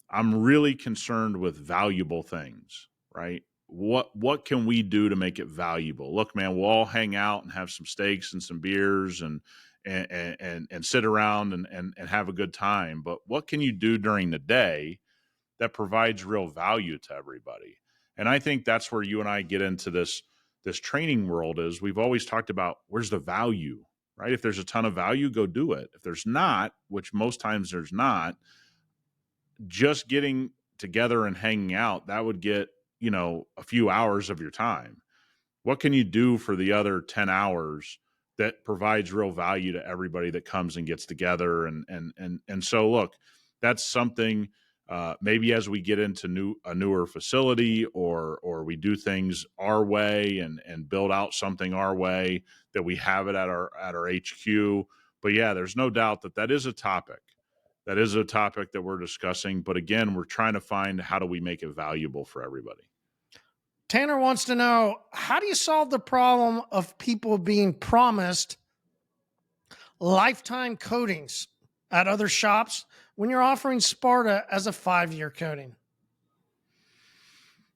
I'm really concerned with valuable things, right? What can we do to make it valuable? Look, man, we'll all hang out and have some steaks and some beers and sit around and have a good time. But what can you do during the day that provides real value to everybody? And I think that's where you and I get into this training world. Is we've always talked about where's the value, right? If there's a ton of value, go do it. If there's not, which most times there's not, just getting together and hanging out, that would get, a few hours of your time. What can you do for the other 10 hours that provides real value to everybody that comes and gets together? And so look, that's something, maybe as we get into a newer facility or we do things our way and build out something our way, that we have it at our HQ. But yeah, there's no doubt that is a topic. That is a topic that we're discussing. But again, we're trying to find how do we make it valuable for everybody. Tanner wants to know, how do you solve the problem of people being promised lifetime coatings at other shops when you're offering Sparta as a 5-year coating?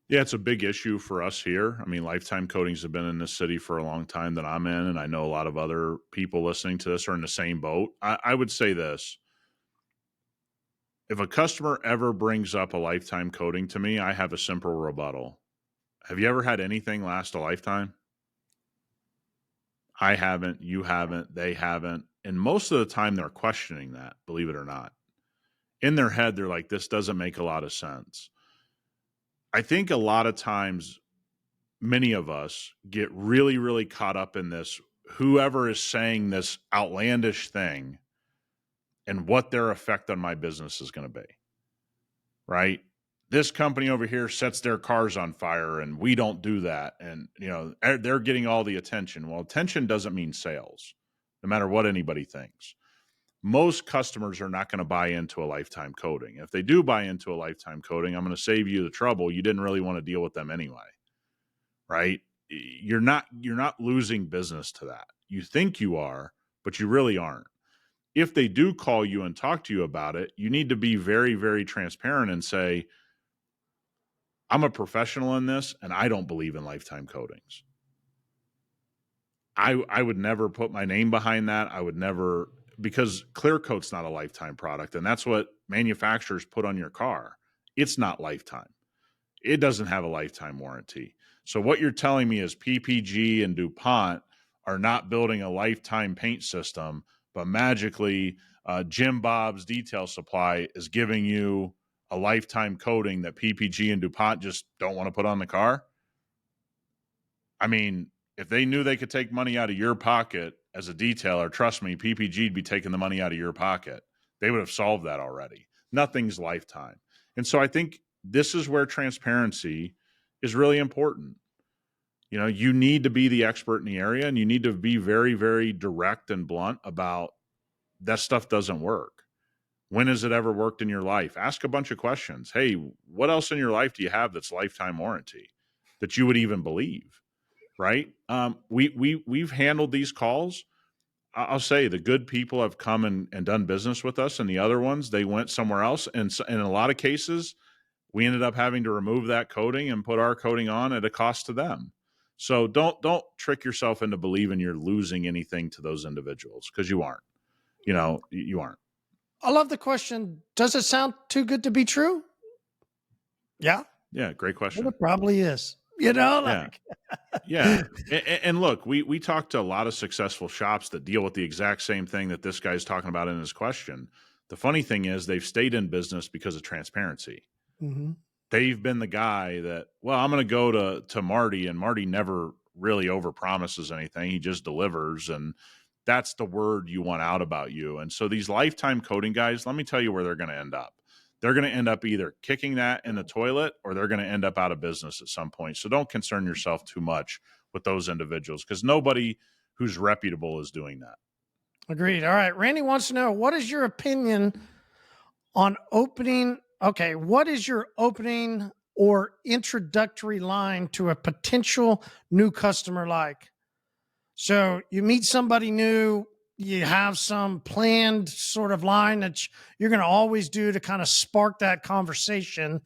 Yeah, it's a big issue for us here. I mean, lifetime coatings have been in this city for a long time that I'm in, and I know a lot of other people listening to this are in the same boat. I would say this. If a customer ever brings up a lifetime coating to me, I have a simple rebuttal. Have you ever had anything last a lifetime? I haven't, you haven't, they haven't. And most of the time they're questioning that, believe it or not. In their head, they're like, this doesn't make a lot of sense. I think a lot of times, many of us get really, really caught up in this, whoever is saying this outlandish thing and what their effect on my business is going to be, right? This company over here sets their cars on fire and we don't do that. And, they're getting all the attention. Well, attention doesn't mean sales, no matter what anybody thinks. Most customers are not going to buy into a lifetime coating. If they do buy into a lifetime coating, I'm going to save you the trouble. You didn't really want to deal with them anyway, right? You're not losing business to that. You think you are, but you really aren't. If they do call you and talk to you about it, you need to be very, very transparent and say, I'm a professional in this, and I don't believe in lifetime coatings. I would never put my name behind that. I would never, because clear coat's not a lifetime product, and that's what manufacturers put on your car. It's not lifetime. It doesn't have a lifetime warranty. So what you're telling me is PPG and DuPont are not building a lifetime paint system, but magically Jim Bob's Detail Supply is giving you a lifetime coating that PPG and DuPont just don't want to put on the car? I mean, if they knew they could take money out of your pocket as a detailer, trust me, PPG'd be taking the money out of your pocket. They would have solved that already. Nothing's lifetime. And so I think this is where transparency is really important. You need to be the expert in the area, and you need to be very, very direct and blunt about that stuff doesn't work. When has it ever worked in your life? Ask a bunch of questions. Hey, what else in your life do you have that's lifetime warranty that you would even believe? Right? We've handled these calls. I'll say the good people have come and done business with us, and the other ones, they went somewhere else. And so, in a lot of cases, we ended up having to remove that coating and put our coating on at a cost to them. So don't trick yourself into believing you're losing anything to those individuals, because you aren't. You aren't. I love the question. Does it sound too good to be true? Yeah. Yeah, great question. Well, it probably is. Like, yeah. And look, we talked to a lot of successful shops that deal with the exact same thing that this guy's talking about in his question. The funny thing is they've stayed in business because of transparency. Mm-hmm. They've been the guy that, well, I'm going to go to Marty, and Marty never really overpromises anything. He just delivers, and that's the word you want out about you. And so these lifetime coating guys, let me tell you where they're going to end up. They're going to end up either kicking that in the toilet, or they're going to end up out of business at some point. So don't concern yourself too much with those individuals, because nobody who's reputable is doing that. Agreed. All right. Randy wants to know, what is your opinion on opening? Okay. What is your opening or introductory line to a potential new customer like? So you meet somebody new, you have some planned sort of line that you're going to always do to kind of spark that conversation.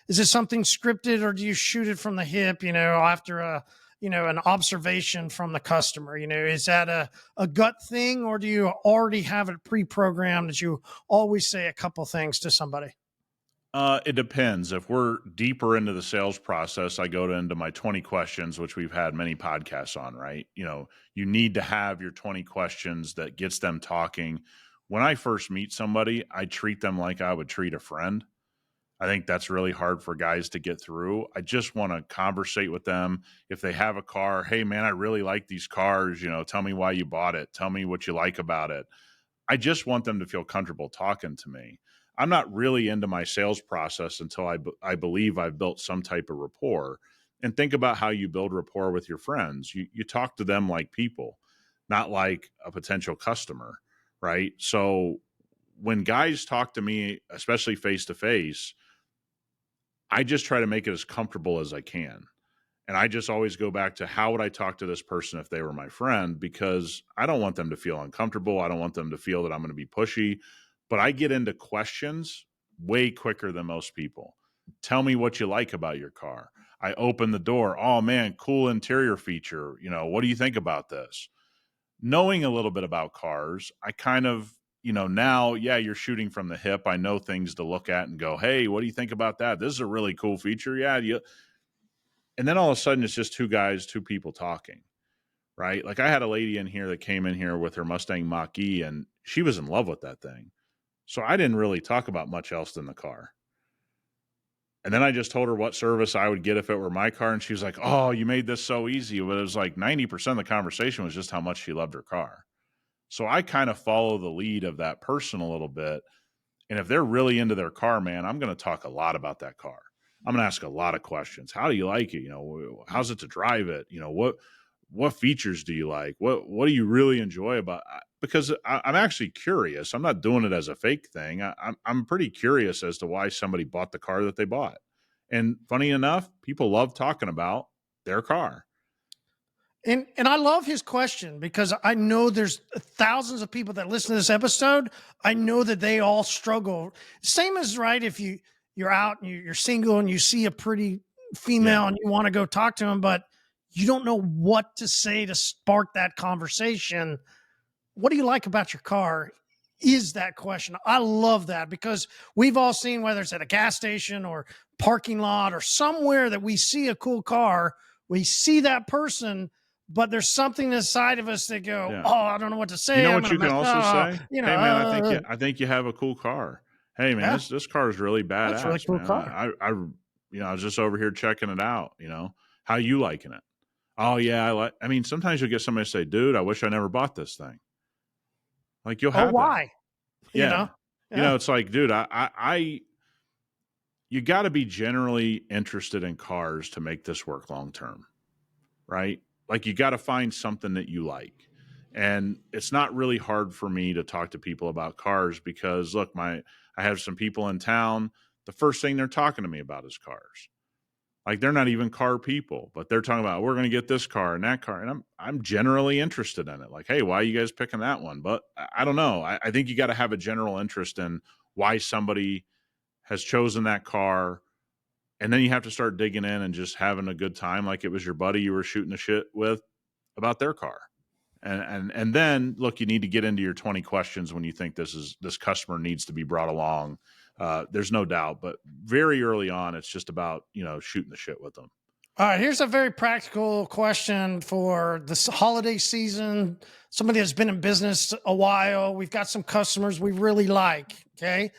Is it something scripted, or do you shoot it from the hip, after an observation from the customer? Is that a gut thing, or do you already have it pre-programmed that you always say a couple things to somebody? It depends. If we're deeper into the sales process, I go into my 20 questions, which we've had many podcasts on, right? You need to have your 20 questions that gets them talking. When I first meet somebody, I treat them like I would treat a friend. I think that's really hard for guys to get through. I just want to conversate with them. If they have a car, hey man, I really like these cars. Tell me why you bought it. Tell me what you like about it. I just want them to feel comfortable talking to me. I'm not really into my sales process until I believe I've built some type of rapport. And think about how you build rapport with your friends. You talk to them like people, not like a potential customer, right? So when guys talk to me, especially face to face, I just try to make it as comfortable as I can. And I just always go back to, how would I talk to this person if they were my friend? Because I don't want them to feel uncomfortable. I don't want them to feel that I'm going to be pushy. But I get into questions way quicker than most people. Tell me what you like about your car. I open the door. Oh man, cool interior feature. What do you think about this? Knowing a little bit about cars, I kind of, now, yeah, you're shooting from the hip. I know things to look at and go, hey, what do you think about that? This is a really cool feature. Yeah. And then all of a sudden it's just two people talking, right? Like I had a lady in here that came in here with her Mustang Mach-E, and she was in love with that thing. So I didn't really talk about much else than the car. And then I just told her what service I would get if it were my car. And she was like, oh, you made this so easy. But it was like 90% of the conversation was just how much she loved her car. So I kind of follow the lead of that person a little bit. And if they're really into their car, man, I'm going to talk a lot about that car. I'm going to ask a lot of questions. How do you like it? How's it to drive it? What features do you like? What do you really enjoy about it? Because I'm actually curious. I'm not doing it as a fake thing. I'm pretty curious as to why somebody bought the car that they bought. And funny enough, people love talking about their car. And I love his question, because I know there's thousands of people that listen to this episode. I know that they all struggle. Same as, right, if you're out and you're single and you see a pretty female and you want to go talk to them, but you don't know what to say to spark that conversation. What do you like about your car? Is that question. I love that, because we've all seen, whether it's at a gas station or parking lot or somewhere, that we see a cool car, we see that person, but there's something inside of us that go, oh, I don't know what to say. You know what you can also say? Hey man, I think you have a cool car. Hey man, this car is really badass. That's a really cool man. car. I was just over here checking it out. How you liking it? Oh yeah, sometimes you'll get somebody to say, dude, I wish I never bought this thing. Like you'll have why? Yeah. It's like, dude, you got to be generally interested in cars to make this work long term, right? Like you got to find something that you like. And it's not really hard for me to talk to people about cars, because look, I have some people in town. The first thing they're talking to me about is cars. Like they're not even car people, but they're talking about, we're going to get this car and that car. And I'm generally interested in it. Like, hey, why are you guys picking that one? But I don't know. I think you got to have a general interest in why somebody has chosen that car, And then you have to start digging in and just having a good time like it was your buddy you were shooting the shit with about their car. And then look, you need to get into your 20 questions when you think this customer needs to be brought along. There's no doubt, but very early on, it's just about, shooting the shit with them. All right, here's a very practical question for this holiday season. Somebody that's been in business a while. We've got some customers we really like. Okay.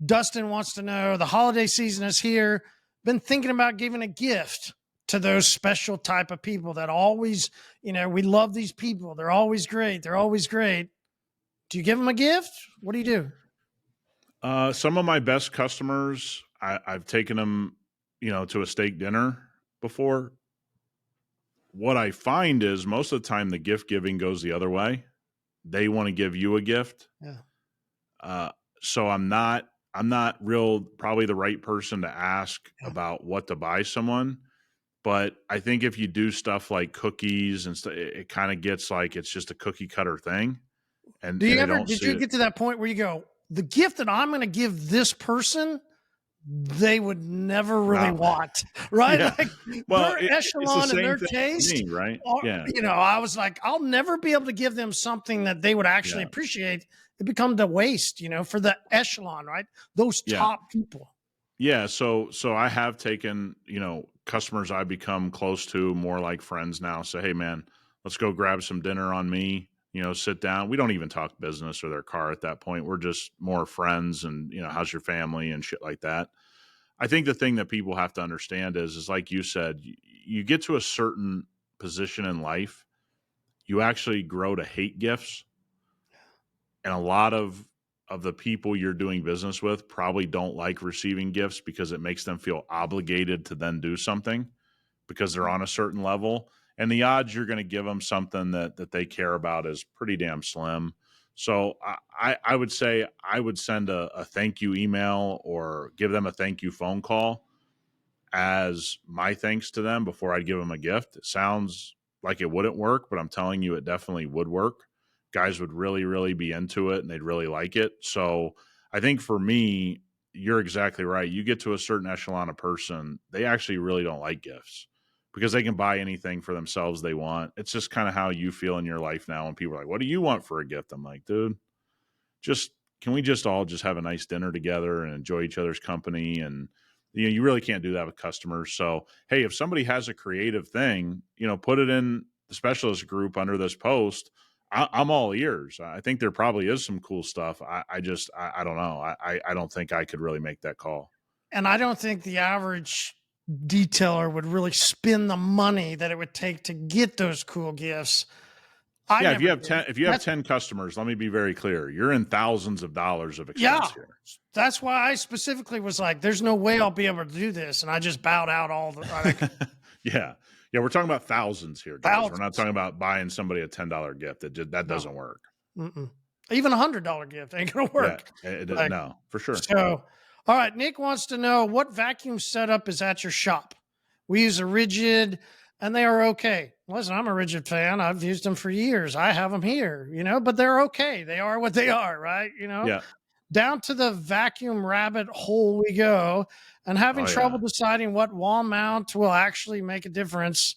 Dustin wants to know, the holiday season is here. Been thinking about giving a gift to those special type of people that always, we love these people. They're always great. They're always great. Do you give them a gift? What do you do? Some of my best customers, I've taken them, to a steak dinner before. What I find is most of the time the gift giving goes the other way. They want to give you a gift. Yeah. So I'm not probably the right person to ask about what to buy someone. But I think if you do stuff like cookies and stuff, it kind of gets like it's just a cookie cutter thing. And did you get to that point where you go, the gift that I'm going to give this person, they would never really want, right? Yeah. Like their echelon and their taste, me, right? Yeah. I was like, I'll never be able to give them something that they would actually appreciate. It becomes a waste, for the echelon, right? Those top people. Yeah. So I have taken, customers I become close to, more like friends now, say, hey man, let's go grab some dinner on me, sit down. We don't even talk business or their car at that point. We're just more friends and, how's your family and shit like that. I think the thing that people have to understand is like you said, you get to a certain position in life, you actually grow to hate gifts. And a lot of the people you're doing business with probably don't like receiving gifts because it makes them feel obligated to then do something because they're on a certain level. And the odds you're going to give them something that they care about is pretty damn slim. So I would say I would send a thank you email or give them a thank you phone call as my thanks to them before I'd give them a gift. It sounds like it wouldn't work, but I'm telling you, it definitely would work. Guys would really, really be into it and they'd really like it. So I think for me, you're exactly right. You get to a certain echelon of person, they actually really don't like gifts because they can buy anything for themselves they want. It's just kind of how you feel in your life now. When people are like, what do you want for a gift? I'm like, dude, can we just all just have a nice dinner together and enjoy each other's company? And, you really can't do that with customers. So, hey, if somebody has a creative thing, put it in the specialist group under this post. I'm all ears. I think there probably is some cool stuff. I don't know. I don't think I could really make that call. And I don't think the average detailer would really spend the money that it would take to get those cool gifts. If you have 10 customers, let me be very clear. You're in thousands of dollars of expense here. That's why I specifically was like, there's no way I'll be able to do this. And I just bowed out all the Yeah. Yeah, we're talking about thousands here, guys. Thousands. We're not talking about buying somebody a $10 gift. That doesn't work. Mm-mm. Even $100 gift ain't going to work. Yeah, no, for sure. So, all right, Nick wants to know what vacuum setup is at your shop. We use a Rigid, and they are okay. Listen, I'm a Rigid fan. I've used them for years. I have them here, but they're okay. They are what they are, right? Yeah. Down to the vacuum rabbit hole we go, and having trouble deciding what wall mount will actually make a difference.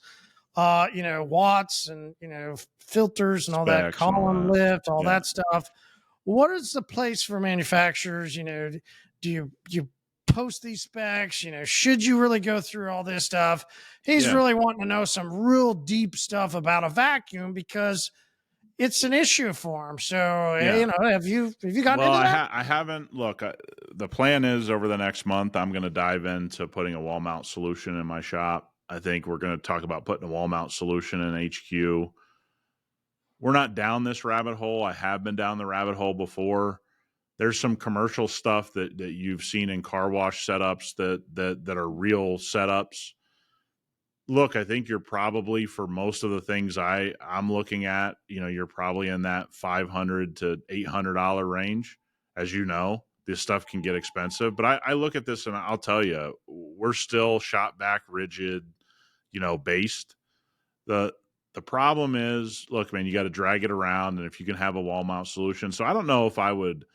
Watts and, filters and all that, column lift, all that stuff. What is the place for manufacturers? Do you post these specs? Should you really go through all this stuff? He's really wanting to know some real deep stuff about a vacuum because it's an issue for him. So, have you gotten into that? I haven't. Look, the plan is over the next month, I'm going to dive into putting a wall mount solution in my shop. I think we're going to talk about putting a wall mount solution in HQ. We're not down this rabbit hole. I have been down the rabbit hole before. There's some commercial stuff that you've seen in car wash setups that are real setups. Look, I think you're probably, for most of the things I'm looking at, you're probably in that $500 to $800 range. As you know, this stuff can get expensive. But I look at this and I'll tell you, we're still shop back Rigid, based. The problem is, look, man, you got to drag it around, and if you can have a wall mount solution. So I don't know if I would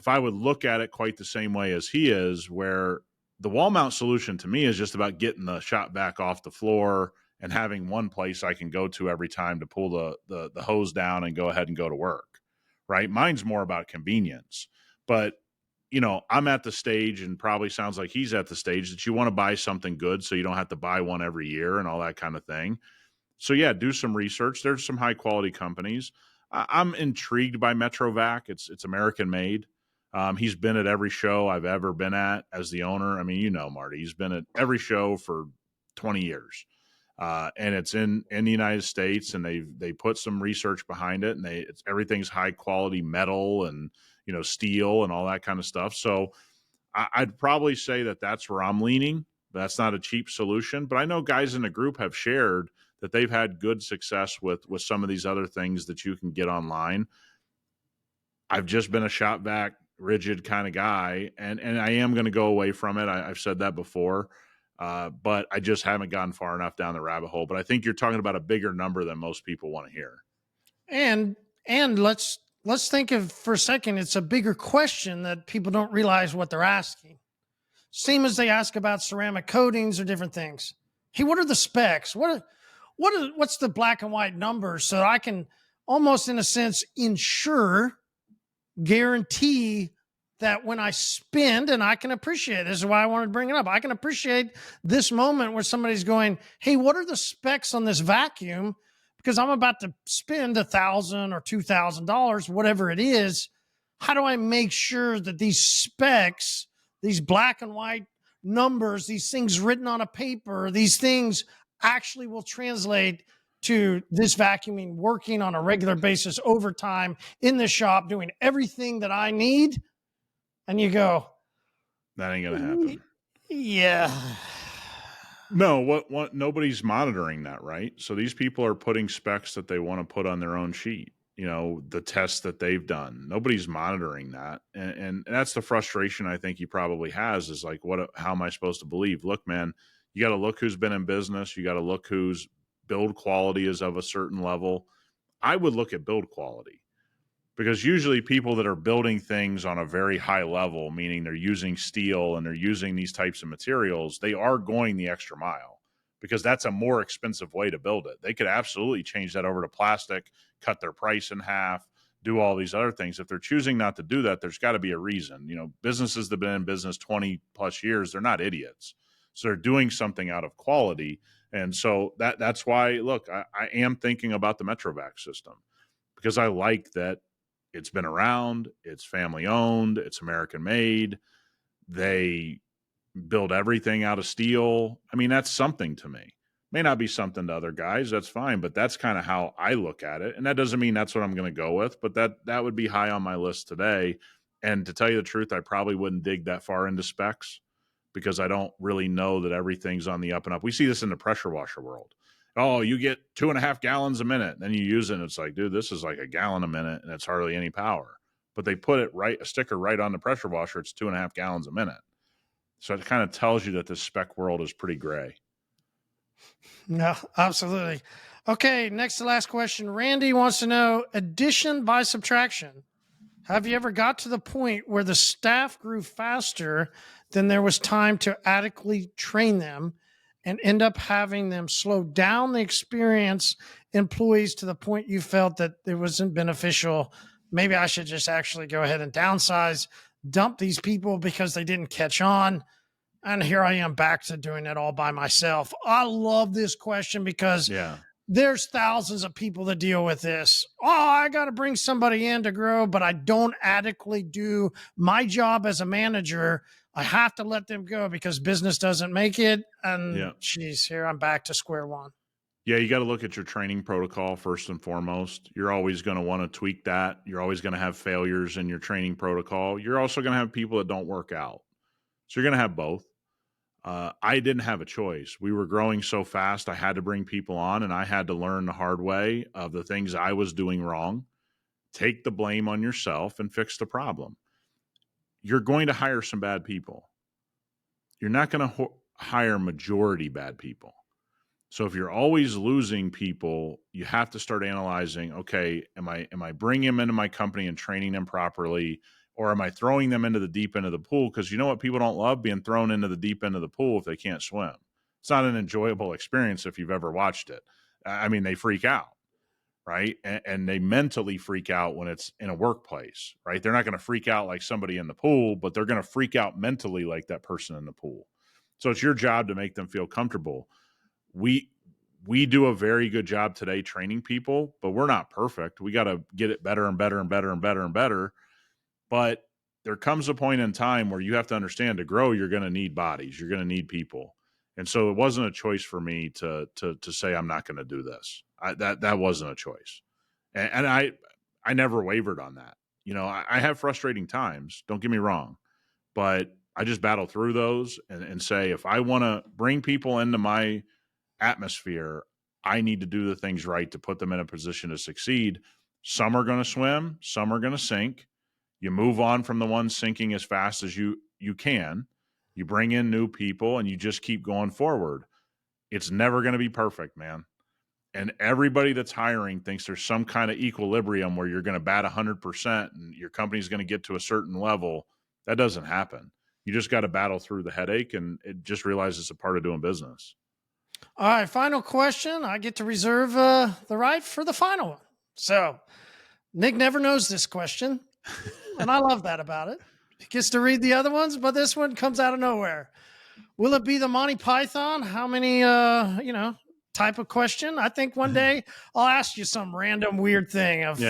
look at it quite the same way as he is, where the wall mount solution to me is just about getting the shop vac off the floor and having one place I can go to every time to pull the hose down and go ahead and go to work, right? Mine's more about convenience. But, I'm at the stage, and probably sounds like he's at the stage, that you want to buy something good so you don't have to buy one every year and all that kind of thing. So, yeah, do some research. There's some high-quality companies. I'm intrigued by Metrovac. It's American-made. He's been at every show I've ever been at as the owner. I mean, Marty, he's been at every show for 20 years. And it's in the United States, and they put some research behind it, and everything's high quality metal and steel and all that kind of stuff. So I'd probably say that's where I'm leaning. That's not a cheap solution, but I know guys in the group have shared that they've had good success with some of these other things that you can get online. I've just been a shop vac rigid kind of guy, and I am going to go away from it. I've said that before. But I just haven't gotten far enough down the rabbit hole. But I think you're talking about a bigger number than most people want to hear. And let's think of for a second, it's a bigger question that people don't realize what they're asking. Same as they ask about ceramic coatings or different things. Hey, what are the specs? What's the black and white numbers, so I can almost, in a sense, guarantee that when I spend, and I can appreciate, this is why I wanted to bring it up, I can appreciate this moment where somebody's going, hey, what are the specs on this vacuum? Because I'm about to spend $1,000 or $2,000, whatever it is. How do I make sure that these specs, these black and white numbers, these things written on a paper, these things actually will translate to this vacuuming working on a regular basis, overtime in the shop, doing everything that I need? And you go, that ain't going to happen. Yeah. No, what nobody's monitoring that, right? So these people are putting specs that they want to put on their own sheet, the tests that they've done. Nobody's monitoring that. And that's the frustration I think he probably has, is like, how am I supposed to believe? Look, man, you got to look who's been in business. You got to look whose build quality is of a certain level. I would look at build quality, because usually people that are building things on a very high level, meaning they're using steel and they're using these types of materials, they are going the extra mile, because that's a more expensive way to build it. They could absolutely change that over to plastic, cut their price in half, do all these other things. If they're choosing not to do that, there's got to be a reason. Businesses that have been in business 20 plus years, they're not idiots. So they're doing something out of quality. And so that's why, look, I am thinking about the Metrovac system, because I like that it's been around, it's family owned, it's American made. They build everything out of steel. I mean, that's something to me. May not be something to other guys, that's fine, but that's kind of how I look at it. And that doesn't mean that's what I'm going to go with, but that would be high on my list today. And to tell you the truth, I probably wouldn't dig that far into specs, because I don't really know that everything's on the up and up. We see this in the pressure washer world. Oh, you get 2.5 gallons a minute. Then you use it, and it's like, dude, this is like a gallon a minute, and it's hardly any power. But they put a sticker right on the pressure washer. It's 2.5 gallons a minute. So it kind of tells you that the spec world is pretty gray. No, absolutely. Okay, next to last question. Randy wants to know, addition by subtraction. Have you ever got to the point where the staff grew faster than there was time to adequately train them, and end up having them slow down the experienced employees to the point you felt that it wasn't beneficial? Maybe I should just actually go ahead and downsize, dump these people because they didn't catch on. And here I am back to doing it all by myself. I love this question, because there's thousands of people that deal with this. Oh, I got to bring somebody in to grow, but I don't adequately do my job as a manager. I have to let them go because business doesn't make it. And geez, here I'm back to square one. Yeah, you got to look at your training protocol first and foremost. You're always going to want to tweak that. You're always going to have failures in your training protocol. You're also going to have people that don't work out. So you're going to have both. I didn't have a choice. We were growing so fast. I had to bring people on, and I had to learn the hard way of the things I was doing wrong. Take the blame on yourself and fix the problem. You're going to hire some bad people. You're not going to hire majority bad people. So if you're always losing people, you have to start analyzing, okay, am I bringing them into my company and training them properly? Or am I throwing them into the deep end of the pool? Because you know what? People don't love being thrown into the deep end of the pool if they can't swim. It's not an enjoyable experience if you've ever watched it. I mean, they freak out, right? And they mentally freak out when it's in a workplace, right? They're not going to freak out like somebody in the pool, but they're going to freak out mentally like that person in the pool. So it's your job to make them feel comfortable. We do a very good job today training people, but we're not perfect. We got to get it better and better and better and better and better. But there comes a point in time where you have to understand to grow, you're going to need bodies. You're going to need people. And so it wasn't a choice for me to say, I'm not going to do this. That wasn't a choice. And I never wavered on that. You know, I have frustrating times, don't get me wrong, but I just battle through those and say, if I want to bring people into my atmosphere, I need to do the things right to put them in a position to succeed. Some are going to swim, some are going to sink. You move on from the ones sinking as fast as you can. You bring in new people and you just keep going forward. It's never going to be perfect, man. And everybody that's hiring thinks there's some kind of equilibrium where you're going to bat 100% and your company's going to get to a certain level. That doesn't happen. You just got to battle through the headache and just realize it's a part of doing business. All right, final question. I get to reserve the right for the final one. So Nick never knows this question, and I love that about it. He gets to read the other ones, but this one comes out of nowhere. Will it be the Monty Python? How many, type of question? I think one day I'll ask you some random weird thing of,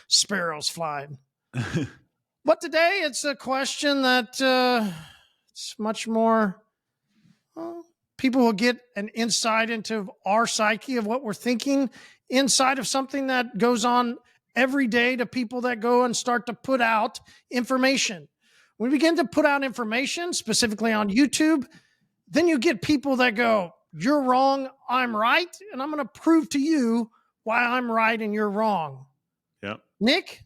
sparrows flying. But today it's a question that it's much more, people will get an insight into our psyche of what we're thinking inside of something that goes on every day to people that go and start to put out information. When we begin to put out information, specifically on YouTube, then you get people that go, you're wrong, I'm right, and I'm going to prove to you why I'm right and you're wrong. Yep. Nick,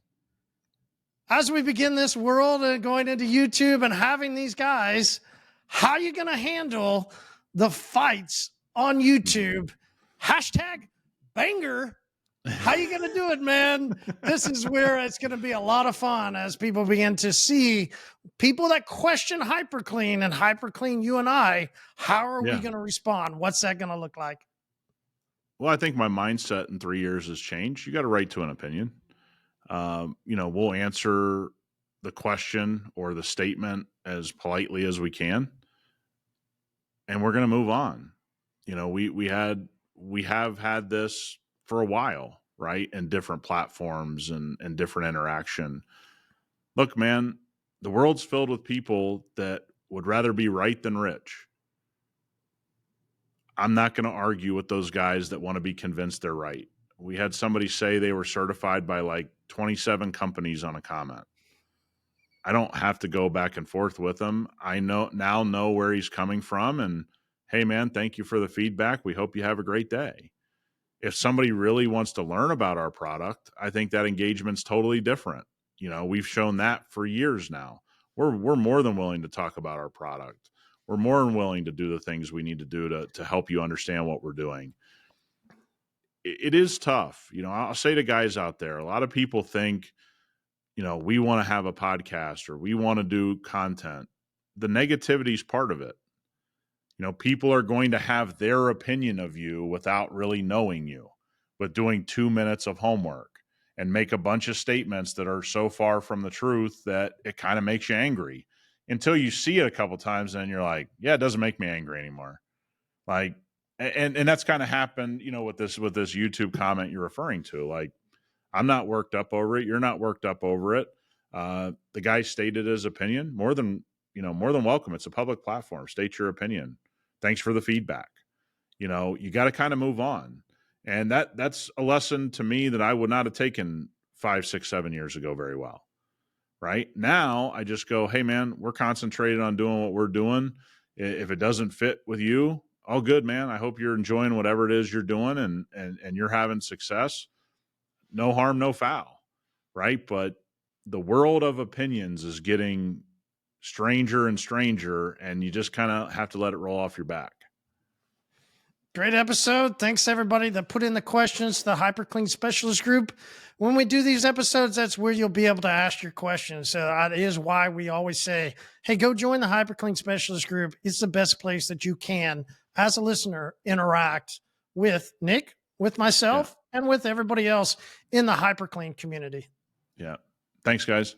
as we begin this world and going into YouTube and having these guys, how are you going to handle the fights on YouTube? #banger. How you going to do it, man? This is where it's going to be a lot of fun as people begin to see people that question HyperClean and HyperClean you and I. How are we going to respond? What's that going to look like? Well, I think my mindset in 3 years has changed. You got a right to an opinion. We'll answer the question or the statement as politely as we can, and we're going to move on. We have had this for a while, right? And different platforms and different interaction. Look, man, the world's filled with people that would rather be right than rich. I'm not going to argue with those guys that want to be convinced they're right. We had somebody say they were certified by like 27 companies on a comment. I don't have to go back and forth with him. I know where he's coming from. And hey, man, thank you for the feedback. We hope you have a great day. If somebody really wants to learn about our product, I think that engagement's totally different. We've shown that for years now. We're more than willing to talk about our product. We're more than willing to do the things we need to do to help you understand what we're doing. It is tough. I'll say to guys out there, a lot of people think, we want to have a podcast or we want to do content. The negativity is part of it. People are going to have their opinion of you without really knowing you, with doing 2 minutes of homework and make a bunch of statements that are so far from the truth that it kind of makes you angry until you see it a couple times. And you're like, yeah, it doesn't make me angry anymore. Like, and that's kind of happened, with this YouTube comment you're referring to. Like, I'm not worked up over it. You're not worked up over it. The guy stated his opinion. More than welcome. It's a public platform. State your opinion. Thanks for the feedback. You got to kind of move on. And that's a lesson to me that I would not have taken 5, 6, 7 years ago very well. Right now, I just go, hey, man, we're concentrated on doing what we're doing. If it doesn't fit with you, all good, man. I hope you're enjoying whatever it is you're doing and you're having success. No harm, no foul. Right. But the world of opinions is getting stranger and stranger, and you just kind of have to let it roll off your back. Great episode. Thanks everybody that put in the questions to the HyperClean Specialist Group. When we do these episodes, that's where you'll be able to ask your questions. So that is why we always say, hey, go join the HyperClean Specialist Group. It's the best place that you can, as a listener, interact with Nick, with myself, and with everybody else in the HyperClean community. Yeah. Thanks, guys.